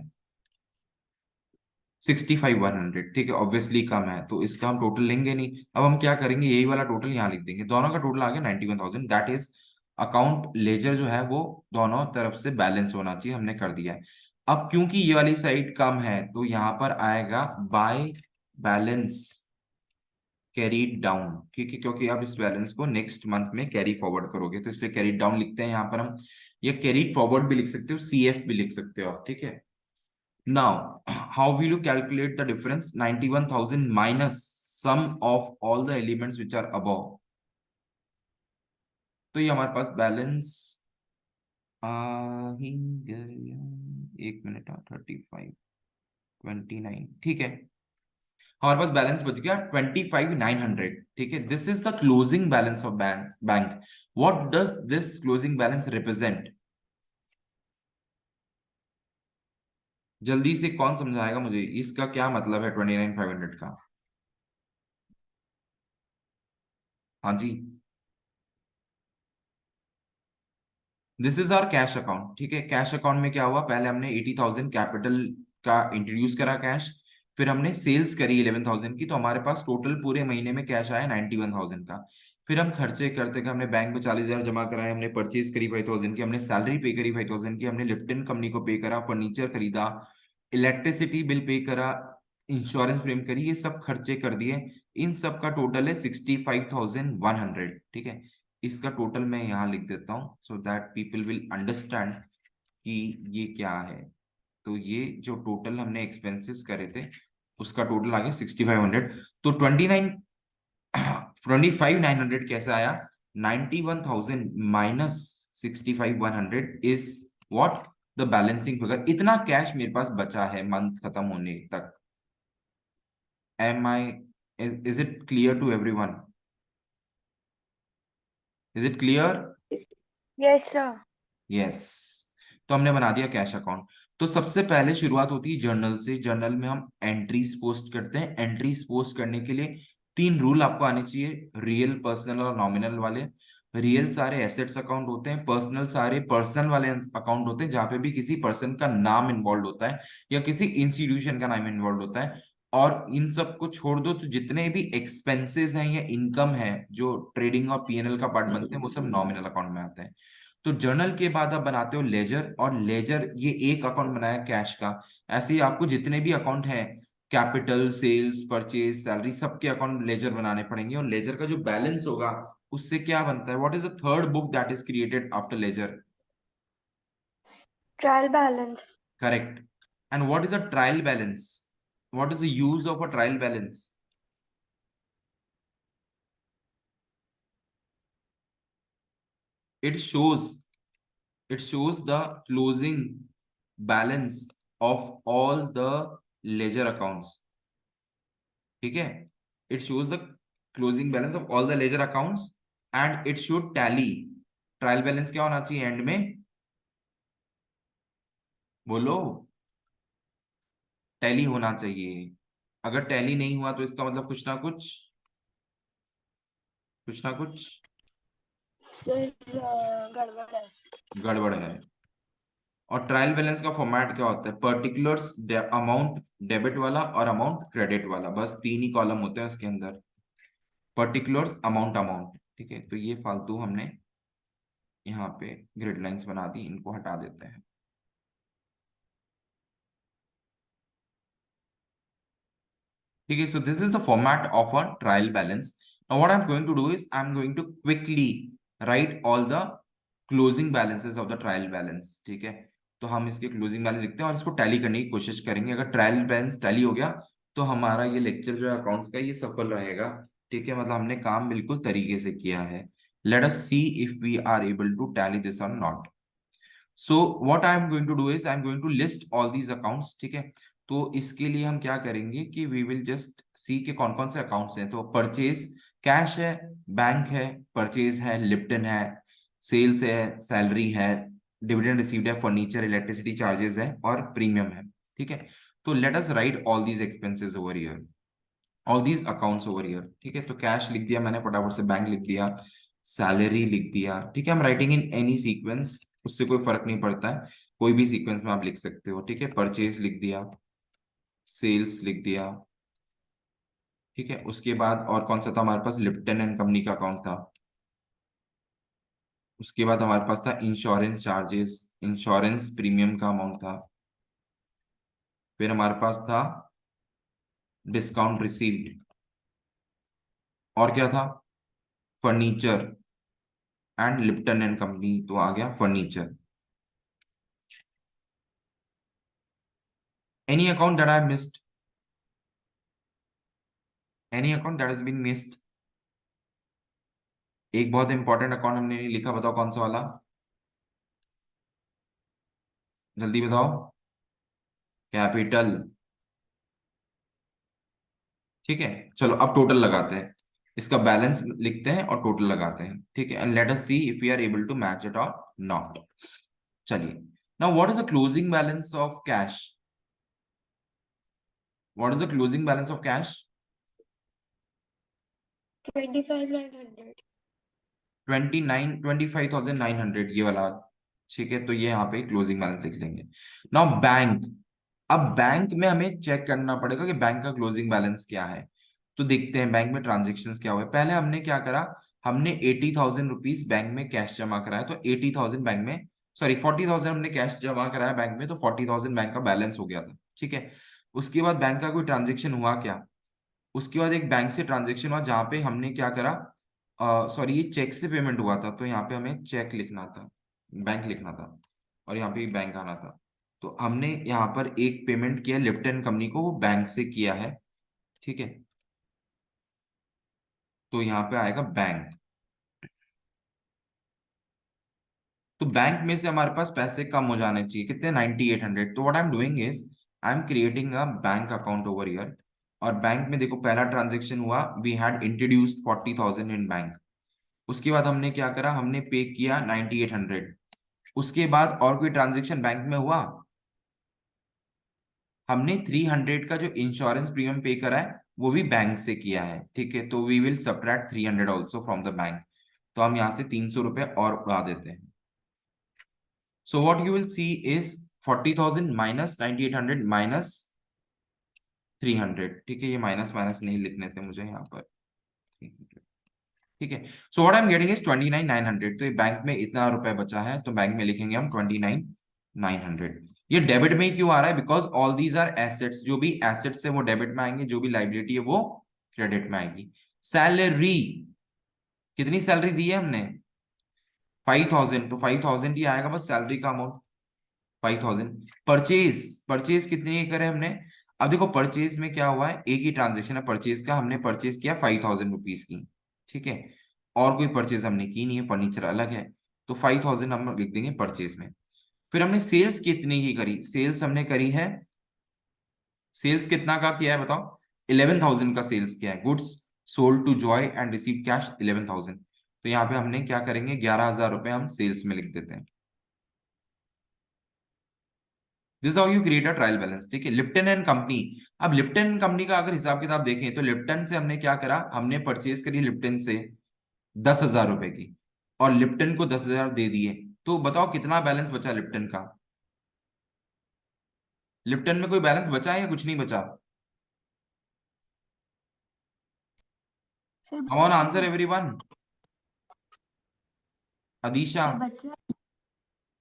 65,100, ठीक है। ऑब्वियसली कम है तो इसका हम टोटल लेंगे नहीं, अब हम क्या करेंगे, यही वाला टोटल यहाँ लिख देंगे, दोनों का टोटल आ गया 91,000, दैट इज अकाउंट लेजर जो है वो दोनों तरफ से बैलेंस होना चाहिए, हमने कर दिया है। अब क्योंकि ये वाली साइड कम है तो यहाँ पर आएगा बाय बैलेंस कैरीड डाउन, ठीक है, क्योंकि आप इस बैलेंस को नेक्स्ट मंथ में कैरी फॉरवर्ड करोगे, तो इसलिए कैरीड डाउन लिखते हैं यहाँ पर हम, ये कैरीड फॉरवर्ड भी लिख सकते हो, सीएफ भी लिख सकते हो आप, ठीक है। Now, how will you calculate the difference? 91,000 minus sum of all the elements which are above. तो ये हमारे पास बैलेंस एक मिनट, 35 29, ठीक है। हमारे पास बैलेंस बच गया 25,900, ठीक है। This is the closing balance of bank. What does this closing balance represent? जल्दी से कौन समझाएगा मुझे इसका क्या मतलब है 29,500 का? हाँ जी, this is our cash account. ठीक है, कैश अकाउंट में क्या हुआ, पहले हमने 80,000 कैपिटल का इंट्रोड्यूस करा कैश, फिर हमने सेल्स करी 11,000 की, तो हमारे पास टोटल पूरे महीने में कैश आया 91,000 का। फिर हम खर्चे करते गए, हमने बैंक में 40,000 जमा कराए, हमने परचेज करी 5,000 की, हमने सैलरी पे करी 5,000 की, हमने लिप्टन कंपनी को पे करा, फर्नीचर खरीदा, इलेक्ट्रिसिटी बिल पे करा, इंश्योरेंस प्रीमियम करी, ये सब खर्चे कर दिए। इन सब का टोटल है 65,100। ठीक है, इसका टोटल मैं यहाँ लिख देता हूँ so that people will understand कि ये क्या है। तो ये जो टोटल हमने एक्सपेंसेस करे थे उसका टोटल आ गया 6500। तो 25,900 कैसे आया? 91,000 minus 65,100 is what the balancing figure. इतना कैश मेरे पास बचा है मंथ खत्म होने तक। Am I, is it clear to everyone? Is it clear? Yes sir. Yes. तो हमने बना दिया कैश अकाउंट। तो सबसे पहले शुरुआत होती है जर्नल से। जर्नल में हम एंट्रीज पोस्ट करते हैं। एंट्रीज पोस्ट करने के लिए 3 रूल आपको आने चाहिए, रियल, पर्सनल और नॉमिनल वाले। रियल सारे एसेट्स अकाउंट होते हैं, पर्सनल सारे पर्सनल वाले अकाउंट होते हैं जहां पे भी किसी पर्सन का नाम इन्वॉल्व होता है या किसी इंस्टीट्यूशन का नाम इन्वॉल्व होता है। और इन सब को छोड़ दो तो जितने भी एक्सपेंसेस हैं या इनकम है जो ट्रेडिंग और पीएनएल का पार्ट बनते हैं वो सब नॉमिनल अकाउंट में आते हैं। तो जर्नल के बाद आप बनाते हो लेजर, और लेजर ये एक अकाउंट बनाया कैश का। ऐसे ही आपको जितने भी अकाउंट हैं, कैपिटल, सेल्स, परचेज, सैलरी, सबके अकाउंट लेजर बनाने पड़ेंगे। और लेजर का जो बैलेंस होगा उससे क्या बनता है, what is the third book that is created after ledger? Trial balance. Correct. And what is a trial balance? What is the use of a trial balance? it shows it shows the closing balance of all the ledger accounts। ठीक है, it shows the closing balance of all the ledger accounts and it should tally। Trial balance क्या होना चाहिए and में? बोलो। Tally होना चाहिए। अगर टैली नहीं हुआ तो इसका मतलब कुछ ना कुछ सर गड़बड़ है। गड़बड़ है। और ट्रायल बैलेंस का फॉर्मेट क्या होता है? पर्टिकुलर्स, अमाउंट डेबिट वाला और अमाउंट क्रेडिट वाला, बस 3 ही कॉलम होते हैं उसके अंदर। Particulars, amount, amount. ठीक है, तो ये फालतू हमने यहाँ पे ग्रिड लाइंस बना दी, इनको हटा देते हैं। ठीक है, so this is the format of a trial balance. Now what I'm going to do is I'm going to quickly write all the closing balances of the trial balance। ठीक है, तो हम इसके क्लोजिंग बैलेंस लिखते हैं और इसको tally करने की कोशिश करेंगे। अगर ट्रायल बैलेंस टैली हो गया तो हमारा ये लेक्चर जो है अकाउंट्स का ये सफल रहेगा। ठीक है, मतलब हमने काम बिल्कुल तरीके से किया है। Let us see if we are able to tally this और not. So what I am going to do is I am going to list all these accounts. ठीक है, तो इसके लिए हम क्या करेंगे कि वी विल जस्ट सी के कौन कौन से अकाउंट्स हैं। तो परचेज कैश है, बैंक है, परचेज है, लिप्टन है, सेल्स है, सैलरी है, डिविडेंड रिसीव्ड है, फर्नीचर, इलेक्ट्रिसिटी चार्जेस है और प्रीमियम है। ठीक है, तो let us right all these expenses over here, all these accounts over here. ठीक है, तो कैश लिख दिया मैंने फटाफट से, बैंक लिख दिया, सैलरी लिख दिया। ठीक है, हम राइटिंग इन एनी सीक्वेंस, उससे कोई फर्क नहीं पड़ता है, कोई भी सीक्वेंस में आप लिख सकते हो। ठीक है, परचेज लिख दिया, सेल्स लिख दिया। ठीक है, उसके बाद और कौन सा था हमारे पास? लिप्टन एंड कंपनी का अकाउंट था। उसके बाद हमारे पास था इंश्योरेंस चार्जेस, इंश्योरेंस प्रीमियम का अमाउंट था। फिर हमारे पास था डिस्काउंट रिसीव्ड, और क्या था? Furniture and Lipton and company, तो आ गया furniture. Any account that I missed? Any account that has been missed? एक बहुत इंपॉर्टेंट अकाउंट हमने नहीं लिखा, बताओ कौन सा वाला? जल्दी बताओ। कैपिटल। ठीक है, चलो अब टोटल लगाते हैं, इसका बैलेंस लिखते हैं और टोटल लगाते हैं। ठीक है, and let us see if we are able to match it और नॉट। चलिए, now what is the closing balance of cash? What is the closing balance of cash? 25,900. 25,900 ये वाला। ठीक है, तो ये यहाँ पे क्लोजिंग बैलेंस लिख लेंगे। नाउ बैंक, अब बैंक में हमें चेक करना पड़ेगा कि बैंक का क्लोजिंग बैलेंस क्या है। तो देखते हैं बैंक में ट्रांजेक्शन्स क्या हुए। पहले हमने क्या करा, हमने 80,000 रुपीज बैंक में कैश जमा कराया, तो 80,000 बैंक में, सॉरी 40,000 हमने कैश जमा कराया बैंक में, तो 40,000 बैंक का बैलेंस हो गया था। ठीक है, उसके बाद बैंक का कोई ट्रांजेक्शन हुआ क्या? उसके बाद एक बैंक से ट्रांजेक्शन हुआ जहां पे हमने क्या करा, सॉरी ये चेक से पेमेंट हुआ था, तो यहाँ पे हमें चेक लिखना था, बैंक लिखना था, और यहाँ पे बैंक आना था। तो हमने यहाँ पर एक पेमेंट किया लिप्टन कंपनी को, वो बैंक से किया है। ठीक है, तो यहाँ पे आएगा बैंक। तो बैंक में से हमारे पास पैसे कम हो जाने चाहिए, कितने, 9800। तो what I am doing is I am creating a bank account over here. और बैंक में देखो पहला ट्रांजेक्शन हुआ, we had introduced 40,000 in bank. उसके बाद हमने क्या करा, हमने पे किया 9800। उसके बाद और कोई ट्रांजेक्शन बैंक में हुआ, हमने 300 का जो इंश्योरेंस प्रीमियम पे करा है वो भी बैंक से किया है। ठीक है, तो we will subtract 300 also from the bank. तो हम यहाँ से 300 रुपए और उड़ा देते हैं। So what you will see is 40,000 minus 9800 minus 300। ठीक है, ये माइनस माइनस नहीं लिखने थे मुझे यहाँ पर। ठीक है, सो what I am getting is 29,900। तो ये बैंक में इतना रुपए बचा है, तो बैंक में लिखेंगे हम 29,900। ये डेबिट में ही क्यों आ रहा है? Because all these are assets, जो भी एसेट्स है वो डेबिट में आएंगे, जो भी लाइबिलिटी है वो क्रेडिट में आएगी। सैलरी, कितनी सैलरी दी है हमने? 5,000, तो 5,000 ही आएगा बस सैलरी का अमाउंट, 5,000। परचेज, परचेज कितनी करे हमने? अब देखो परचेज में क्या हुआ है, एक ही ट्रांजेक्शन है परचेज का, हमने परचेज किया 5,000 रुपीज की। ठीक है, और कोई परचेज हमने की नहीं है, फर्नीचर अलग है, तो 5,000 हम लिख देंगे परचेज में। फिर हमने सेल्स कितनी की करी? सेल्स हमने करी है, सेल्स कितना का किया है बताओ? 11,000 का सेल्स किया है। Goods sold to Joy and receive cash 11,000। तो यहाँ पे हमने क्या करेंगे, 11,000 रुपए हम सेल्स में लिख देते हैं। This how you create a trial balance. ठीक है, लिप्टन एंड कंपनी। अब लिप्टन एंड कंपनी का अगर हिसाब किताब देखें तो लिप्टन से हमने क्या करा, हमने परचेज करी लिप्टन से 10,000 रुपए की, और लिप्टन को 10,000 दे दिए। तो बताओ कितना बैलेंस बचा लिप्टन का? लिप्टन में कोई बैलेंस बचा है या कुछ नहीं बचा? सर कम ऑन बच्चा आंसर है। एवरीवन। अदीशा, सर बच्चा है।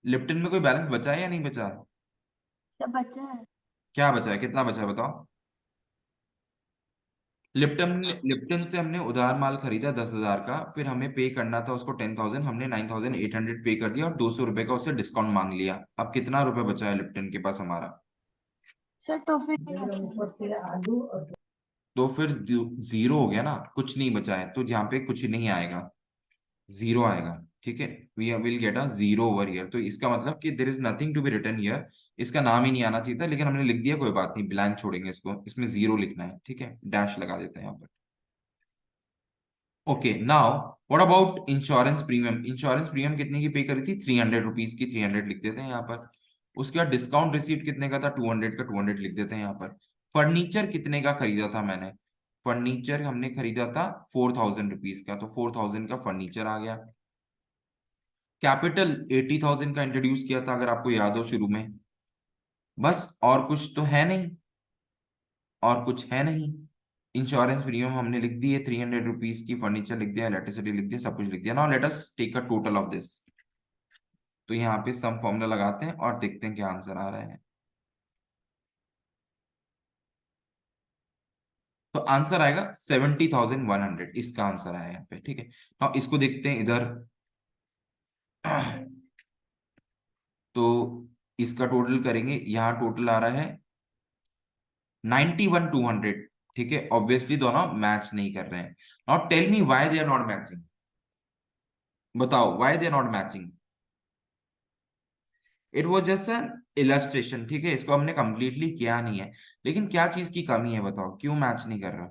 लिप्टन में कोई बैलेंस बचा है या नहीं बचा? सर बच्चा है। क्या बचा है, कितना बचा है बताओ? लिप्टन, लिप्टन से हमने उधार माल खरीदा 10,000 का, फिर हमें पे करना था उसको 10,000, हमने 9,800 पे कर दिया और 200 रुपए का उससे डिस्काउंट मांग लिया। अब कितना रुपए बचा है लिप्टन के पास हमारा? सर तो फिर नहीं बचा। तो फिर जीरो हो गया ना, कुछ नहीं बचा है, तो यहाँ पे कुछ नहीं आएगा, जीरो आएगा। ठीक है, we will get a zero over here. तो इसका मतलब कि there is nothing to be written here, इसका नाम ही नहीं आना चाहिए था, लेकिन हमने लिख दिया, कोई बात नहीं, ब्लैंक छोड़ेंगे इसको, इसमें जीरो लिखना है। ठीक है, डैश लगा देते हैं यहाँ पर। Okay, now what about insurance premium? Insurance premium कितने की पे करी थी? 300 रुपीज की, 300 लिख देते हैं यहाँ पर। उसके बाद डिस्काउंट रिसीट कितने का था? 200 का, 200 लिख देते हैं यहाँ पर। फर्नीचर कितने का खरीदा था मैंने? फर्नीचर हमने खरीदा था 4,000 रुपीज का, तो 4,000 का फर्नीचर आ गया। कैपिटल 80,000 का इंट्रोड्यूस किया था, अगर आपको याद हो शुरू में। बस, और कुछ तो है नहीं, और कुछ है नहीं। इंश्योरेंस प्रीमियम हमने लिख दी है 300 रुपीज की, फर्नीचर लिख दिया, इलेक्ट्रिसिटी लिख दिया, सब कुछ लिख दिया। Now let us take a total of this. तो यहाँ पे सम फॉर्मूला लगाते हैं और देखते हैं क्या आंसर आ रहा है। तो आंसर आएगा 70,100, इसका आंसर आया यहाँ पे। ठीक है, नाउ इसको देखते हैं इधर। तो इसका टोटल करेंगे, यहाँ टोटल आ रहा है 91,200। ठीक है, ऑब्वियसली दोनों मैच नहीं कर रहे हैं। Now tell me why they are not matching, बताओ why they are not matching. It was just an illustration. ठीक है, इसको हमने कंप्लीटली किया नहीं है, लेकिन क्या चीज की कमी है बताओ, क्यों मैच नहीं कर रहा?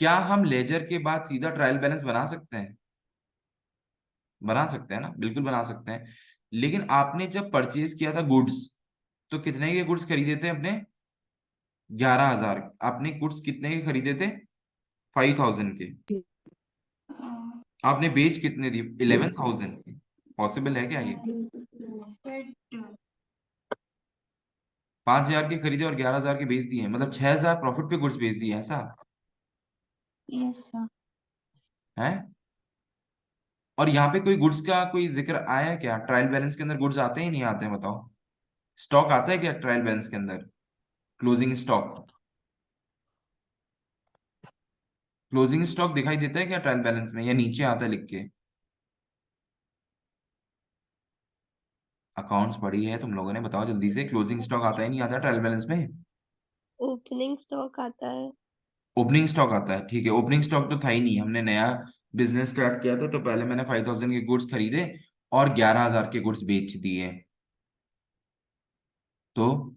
क्या हम लेजर के बाद सीधा ट्रायल बैलेंस बना सकते हैं? बना सकते हैं ना, बिल्कुल बना सकते हैं। लेकिन आपने जब परचेज किया था गुड्स, तो कितने के गुड्स खरीदे थे अपने? 11,000 आपने गुड्स कितने के खरीदे थे? 5,000 के। आपने बेच कितने दी? 11,000। पॉसिबल है क्या ये? 5,000 के खरीदे और 11,000 के बेच दिए, मतलब 6,000 प्रॉफिट पे गुड्स बेच दिए, ऐसा यस सर। है? और यहाँ पे कोई गुड्स का कोई जिक्र आया है क्या? ट्रायल बैलेंस के अंदर गुड्स आते ही नहीं आते हैं, बताओ। स्टॉक आता है क्या ट्रायल बैलेंस के अंदर? क्लोजिंग स्टॉक, क्लोजिंग स्टॉक दिखाई देता है क्या ट्रायल बैलेंस में, या नीचे आता है लिख के? अकाउंट्स पढ़ी है तुम लोगों ने, बताओ जल्दी से, क्लोजिंग स्टॉक आता है नहीं आता ट्रायल बैलेंस में? ओपनिंग स्टॉक आता है। ओपनिंग स्टॉक आता है, ठीक है। ओपनिंग स्टॉक तो था ही नहीं, हमने नया बिजनेस स्टार्ट किया था, तो पहले मैंने 5,000 के गुड्स खरीदे और 11,000 के गुड्स बेच दिए, तो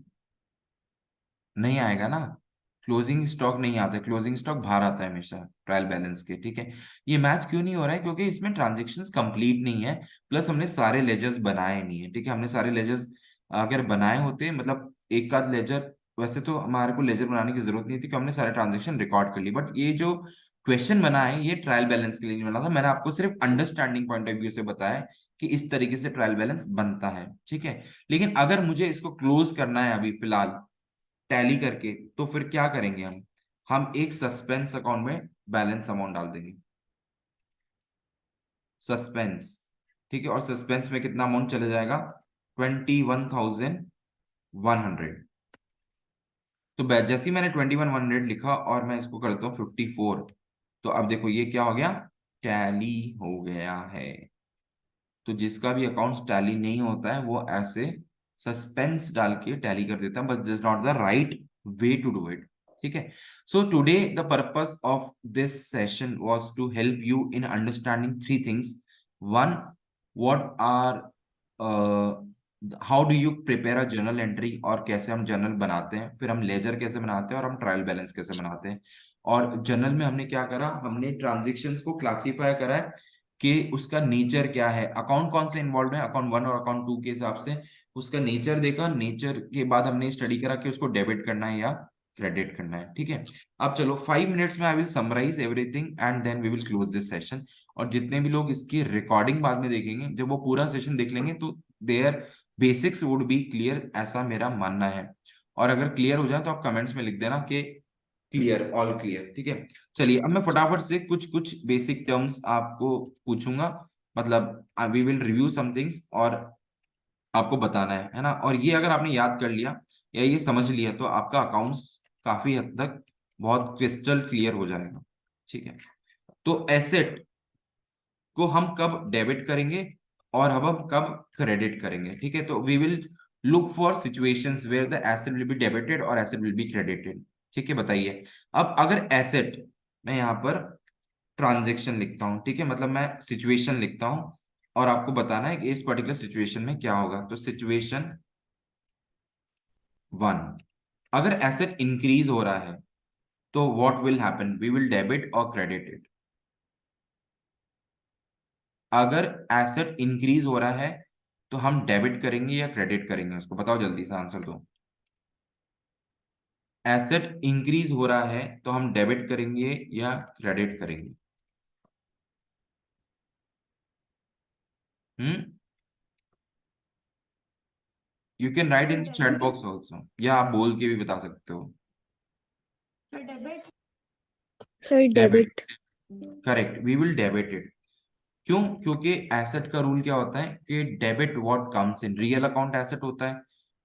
नहीं आएगा ना। क्लोजिंग स्टॉक नहीं आता, क्लोजिंग स्टॉक बाहर आता है हमेशा ट्रायल बैलेंस के, ठीक है। ये मैच क्यों नहीं हो रहा है? क्योंकि इसमें ट्रांजेक्शन्स कंप्लीट नहीं है, प्लस हमने सारे लेजर्स बनाए नहीं है, ठीक है। हमने सारे लेजर्स अगर बनाए होते, मतलब एक आध लेजर, वैसे तो हमारे को लेजर बनाने की जरूरत नहीं थी, क्योंकि हमने सारे ट्रांजेक्शन रिकॉर्ड कर ली, बट ये जो क्वेश्चन बना है ये ट्रायल बैलेंस के लिए नहीं बना था। मैंने आपको सिर्फ अंडरस्टैंडिंग पॉइंट ऑफ व्यू से बताया कि इस तरीके से ट्रायल बैलेंस बनता है, ठीक है। लेकिन अगर मुझे इसको क्लोज करना है अभी फिलहाल टैली करके, तो फिर क्या करेंगे हम एक सस्पेंस अकाउंट में बैलेंस अमाउंट डाल देंगे, सस्पेंस, ठीक है। और सस्पेंस में कितना अमाउंट चले जाएगा? 21,100। तो जैसे ही मैंने 21,100 लिखा और मैं इसको करता हूँ 54, तो अब देखो ये क्या हो गया, टैली हो गया है। तो जिसका भी अकाउंट टैली नहीं होता है वो ऐसे सस्पेंस डाल के टैली कर देता है, but this not the right way to do it, ठीक है। So today the purpose of this session was to help you in understanding three things. One, what are how do you prepare a journal entry, और कैसे हम journal बनाते हैं, फिर हम laser कैसे बनाते हैं, और हम ट्रायल बैलेंस कैसे बनाते हैं। और जर्नल में हमने क्या करा, हमने ट्रांजेक्शन्स को क्लासीफाई करा है कि उसका नेचर क्या है, अकाउंट कौन से इन्वॉल्व है, अकाउंट 1 और अकाउंट 2 के हिसाब से उसका नेचर देखा। नेचर के बाद हमने स्टडी करा कि उसको डेबिट करना है या क्रेडिट करना है, ठीक है। अब चलो 5 मिनट्स में I will summarise everything and then we will close this session. और जितने भी लोग इसकी रिकॉर्डिंग बाद में देखेंगे, जब वो पूरा सेशन देख लेंगे, तो their basics would be clear, ऐसा मेरा मानना है। और अगर क्लियर हो जाए तो आप कमेंट्स में लिख देना कि क्लियर, ऑल क्लियर, ठीक है। चलिए अब मैं फटाफट से कुछ कुछ बेसिक टर्म्स आपको पूछूंगा, मतलब we will review some things, और आपको बताना है ना। और ये अगर आपने याद कर लिया या ये समझ लिया, तो आपका अकाउंट्स काफी हद तक बहुत क्रिस्टल क्लियर हो जाएगा, ठीक है। तो एसेट को हम कब डेबिट करेंगे और अब हम कब क्रेडिट करेंगे, ठीक है। तो we will look for situations where the asset will be debited और एसेट विल बी क्रेडिटेड, ठीक है। बताइए, अब अगर एसेट, मैं यहाँ पर ट्रांजेक्शन लिखता हूँ, ठीक है, मतलब मैं सिचुएशन लिखता हूँ और आपको बताना है कि इस पर्टिकुलर सिचुएशन में क्या होगा। तो सिचुएशन 1, अगर एसेट इंक्रीज हो रहा है तो what will happen, we will debit और क्रेडिट इट। अगर एसेट इंक्रीज हो रहा है तो हम डेबिट करेंगे या क्रेडिट करेंगे, उसको बताओ जल्दी से आंसर दो। एसेट इंक्रीज हो रहा है तो हम डेबिट करेंगे या क्रेडिट करेंगे? You can write in the chat box also, या आप बोल के भी बता सकते हो। Debit. Sir debit, debit. Correct, we will debit it. क्यों? क्योंकि एसेट का रूल क्या होता है कि debit what comes in, real account asset होता है,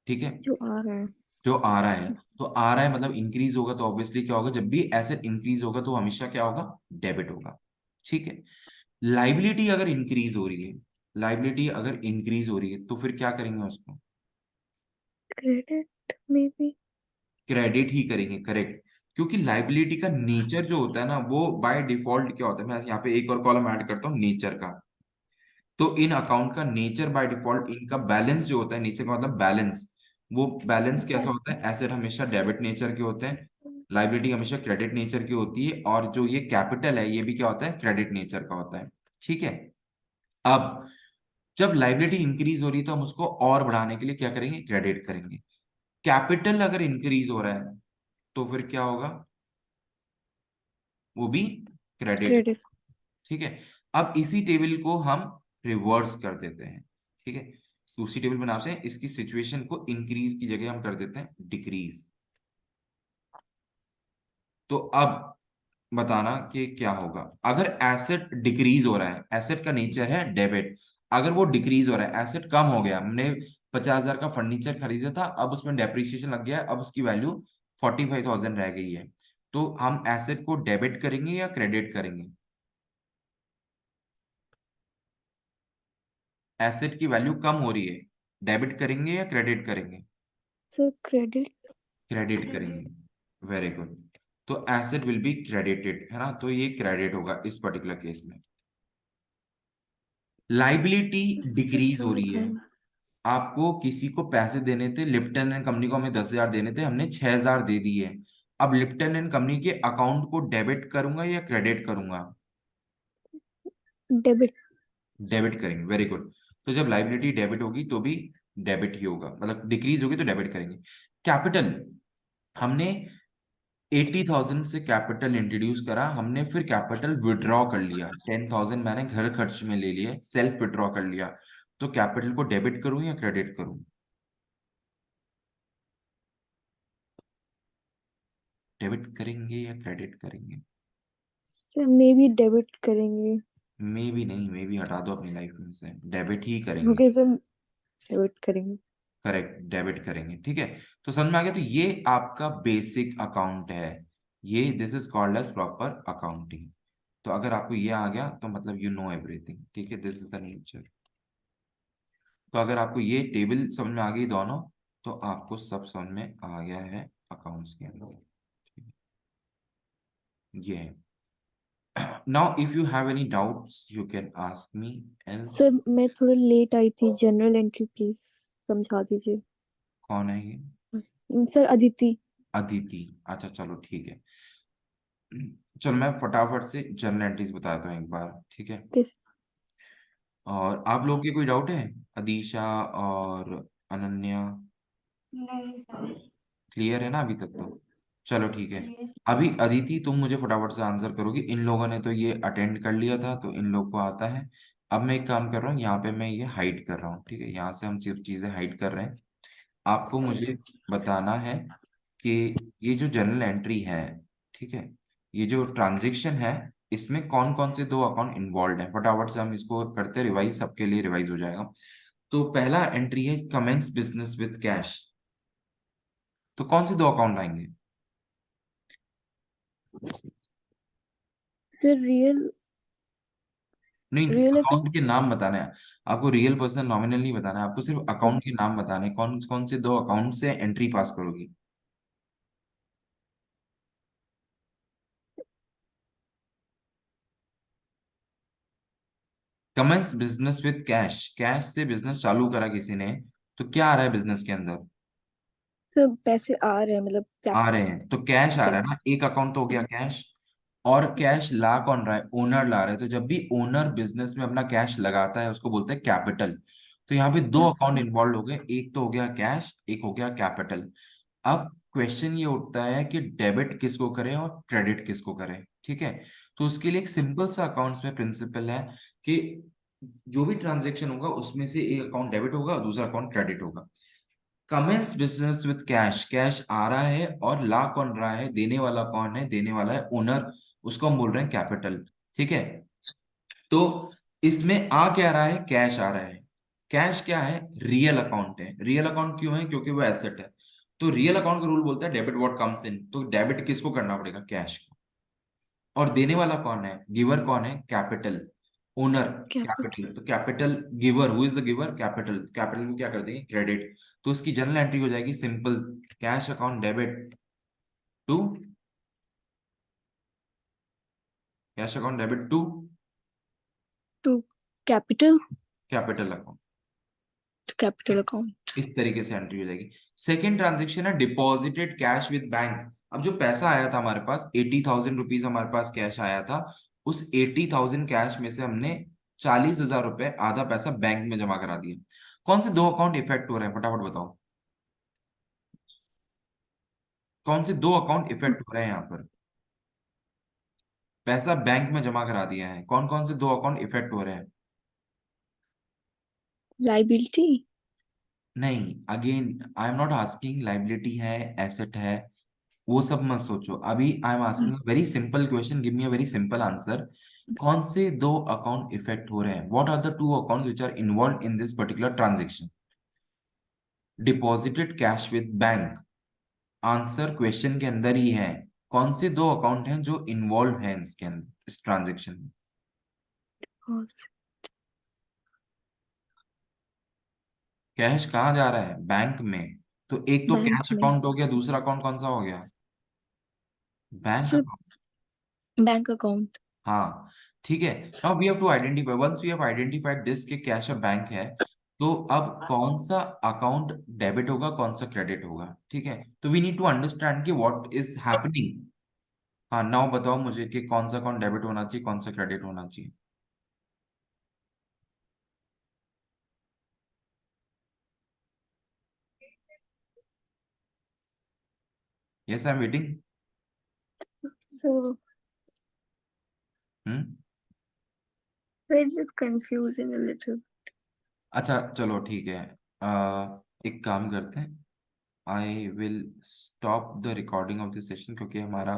ठीक है, जो आ रहा है। जो आ रहा है। तो आ रहा है मतलब इंक्रीज होगा, तो ऑब्वियसली क्या होगा, जब भी एसेट इंक्रीज होगा तो हमेशा क्या होगा, डेबिट होगा, ठीक है। लाइबिलिटी अगर इंक्रीज हो रही है, लाइबिलिटी अगर इंक्रीज हो रही है, तो फिर क्या करेंगे उसको? क्रेडिट में भी। क्रेडिट ही करेंगे, करेक्ट। क्योंकि लाइबिलिटी का नेचर जो होता है ना, वो बाय डिफॉल्ट क्या होता है, मैं यहाँ पे एक और कॉलम ऐड करता हूँ नेचर का। तो इन अकाउंट का नेचर बाय डिफॉल्ट, इनका बैलेंस जो होता है, नेचर का मतलब बैलेंस, वो बैलेंस कैसा होता है, एसेट हमेशा डेबिट नेचर के होते हैं, लाइबिलिटी हमेशा क्रेडिट नेचर की होती है, और जो ये कैपिटल है ये भी क्या होता है, क्रेडिट नेचर का होता है, ठीक है। अब जब लाइबिलिटी इंक्रीज हो रही है तो हम उसको और बढ़ाने के लिए क्या करेंगे, क्रेडिट करेंगे। कैपिटल अगर इंक्रीज हो रहा है तो फिर क्या होगा, वो भी क्रेडिट। क्रेडिट। ठीक है, अब इसी टेबल को हम रिवर्स कर देते हैं। ठीक है, दूसरी टेबल बनाते हैं, इसकी सिचुएशन को इंक्रीज की जगह हम कर देते हैं डिक्रीज। तो अब बताना कि क्या होगा अगर एसेट डिक्रीज हो रहा है, एसेट का नेचर है डेबिट, अगर वो डिक्रीज हो रहा है, एसेट कम हो गया, हमने 50,000 का फर्नीचर खरीदा था, अब उसमें डेप्रिसिएशन लग गया है, अब उसकी वैल्यू 45,000 रह गई है, तो हम एसेट को डेबिट करेंगे या क्रेडिट करेंगे? एसेट की वैल्यू कम हो रही है, डेबिट करेंगे या क्रेडिट करेंगे? Sir credit. क्रेडिट करेंगे, वेरी गुड। तो एसेट विल बी क्रेडिटेड, है ना, तो ये क्रेडिट होगा इस पर्टिकुलर केस में। लाइबिलिटी सर डिक्रीज क्या हो रही लिखा है, है? आपको किसी को पैसे देने थे, लिप्टन एंड कंपनी को हमें 10,000 देने थे, हमने 6,000 दे दिए। अब लिप्टन एंड कंपनी के अकाउंट को डेबिट करूंगा या क्रेडिट करूंगा? डेबिट। डेबिट करेंगे, वेरी गुड। तो जब लाइबिलिटी डेबिट होगी तो भी डेबिट ही होगा, मतलब डिक्रीज होगी तो डेबिट करेंगे। कैपिटल, हमने 80,000 से कैपिटल इंट्रोड्यूस करा हमने, फिर कैपिटल विड्रॉ कर लिया, 10,000 मैंने घर खर्च में ले लिए, सेल्फ विड्रॉ कर लिया, तो कैपिटल को डेबिट करूं या क्रेडिट करूं? डेबिट करेंगे या क्रेडिट करेंगे? सर मे बी डेबिट करेंगे। मे भी नहीं, मे भी हटा दो अपनी लाइफ में से, डेबिट ही करेंगे। ओके सर, डेबिट करेंगे। करेक्ट, डेबिट करेंगे। ठीक है, तो समझ में आ गया, तो ये आपका बेसिक अकाउंट है, ये this is called as proper accounting. तो अगर आपको ये आ गया तो मतलब यू नो एवरीथिंग। ठीक है, दिस इज द नेचर। तो अगर आपको ये टेबल समझ में आ गई दोनों, तो आपको सब समझ में आ गया है अकाउंट्स के अंदर। ठीक है, ये है। Now if you have any doubts you can ask me else. Sir मैं थोड़ा लेट आई थी, जनरल एंट्री प्लीज समझा दीजिए। कौन है ये? सर अदिति। अदिति, अच्छा चलो ठीक है। चलो मैं फटाफट से जर्नल एंट्रीज बताता हूँ एक बार, ठीक है। किस? और आप लोग के कोई डाउट है, अदीशा और अनन्या? नहीं सर। क्लियर है ना अभी तक तो? चलो ठीक है। अभी अदिति तुम मुझे फटाफट से आंसर करोगी, इन लोगों ने तो ये अटेंड कर लिया था तो इन लोग को आता है। अब मैं एक काम कर रहा हूँ, यहाँ पे मैं ये हाइड कर रहा हूँ, ठीक है, यहाँ से हम सिर्फ चीजें हाइड कर रहे हैं। आपको मुझे बताना है कि ये जो जर्नल एंट्री है, ठीक है, ये जो ट्रांजेक्शन है, इसमें कौन कौन से दो अकाउंट इन्वॉल्व है, फटाफट से हम इसको करते रिवाइज, सबके लिए रिवाइज हो जाएगा। तो पहला एंट्री है कमेंस बिजनेस विद कैश, तो कौन से दो अकाउंट आएंगे? Sir real. नहीं, रियल अकाउंट अकाउंट। के नाम बताना है आपको, रियल पर्सन नॉमिनल नहीं बताना है आपको, सिर्फ अकाउंट के नाम बताने हैं, कौन कौन से दो अकाउंट से एंट्री पास करोगी? Commences business with cash, cash से बिजनेस चालू करा किसी ने, तो क्या आ रहा है बिजनेस के अंदर? सर पैसे आ रहे हैं, मतलब आ रहे हैं, तो कैश आ रहा है ना, एक अकाउंट तो हो गया कैश। और कैश ला कौन रहा है? ओनर ला रहा है, तो जब भी ओनर बिजनेस में अपना कैश लगाता है उसको बोलते हैं कैपिटल। तो यहाँ पे दो अकाउंट इन्वॉल्व हो गए, एक तो हो गया कैश, एक हो गया कैपिटल। अब क्वेश्चन ये उठता है कि डेबिट किसको करें और क्रेडिट किसको करें, ठीक है। तो उसके लिए एक सिंपल सा अकाउंट्स में प्रिंसिपल है कि जो भी ट्रांजेक्शन होगा उसमें से एक अकाउंट डेबिट होगा और दूसरा अकाउंट क्रेडिट होगा। Commences business with cash, cash आ रहा है और ला कौन रहा है, देने वाला कौन है, देने वाला है ओनर, उसको हम बोल रहे हैं कैपिटल। ठीक है, तो इसमें आ क्या रहा है, कैश आ रहा है। कैश क्या है, रियल अकाउंट है। रियल अकाउंट क्यों है, क्योंकि वो एसेट है। तो रियल अकाउंट का रूल बोलता है डेबिट व्हाट कम्स इन, तो डेबिट किसको करना पड़ेगा, कैश को। और देने वाला कौन है, गिवर कौन है, कैपिटल, ओनर कैपिटल। कैपिटल। तो capital giver, who is the giver, capital, capital को क्या कर देंगे, क्रेडिट। तो उसकी जनरल एंट्री हो जाएगी simple, cash account debit to, cash account debit to to capital. Capital account. To capital account. इस तरीके से एंट्री हो जाएगी। सेकेंड ट्रांजेक्शन है डिपॉजिटेड कैश विद बैंक। अब जो पैसा आया था हमारे पास 80,000 रुपीज, हमारे पास कैश आया था, उस 80,000 कैश में से हमने 40,000 रुपए, आधा पैसा बैंक में जमा करा दिया। कौन से दो अकाउंट इफेक्ट हो रहे हैं, फटाफट बताओ। कौन से दो अकाउंट इफेक्ट हो रहे हैं यहाँ पर? पैसा बैंक में जमा करा दिया है, कौन कौन से दो अकाउंट इफेक्ट हो रहे हैं? लाइबिलिटी। नहीं, again I am not asking liability है, एसेट है, वो सब मत सोचो अभी। I am asking very simple question, give me a very simple answer. कौन से दो अकाउंट इफेक्ट हो रहे हैं? What are the two accounts which are involve in this particular transaction? Deposited cash with bank, answer question के अंदर ही है। कौन से दो अकाउंट हैं जो इन्वॉल्व हैं इसके अंदर, इस ट्रांजेक्शन में? कैश कहाँ जा रहा है? बैंक में। तो एक तो बैंक कैश में अकाउंट हो गया, दूसरा अकाउंट कौन सा हो गया? बैंक सिर्फ अकाउंट। Bank account. हाँ, ठीक है। Now we have to identify, once we have identified this के कैश और बैंक है, तो अब कौन सा अकाउंट डेबिट होगा, कौन सा क्रेडिट होगा, ठीक है? तो वी नीड टू अंडरस्टैंड कि व्हाट इज हैपनिंग। हाँ, नाउ बताओ मुझे कि कौन सा अकाउंट डेबिट होना चाहिए, कौन सा क्रेडिट होना चाहिए? Yes, I am waiting. So hmm. It is confusing a little. अच्छा चलो ठीक है। एक काम करते हैं, I will stop the recording of this session, क्योंकि हमारा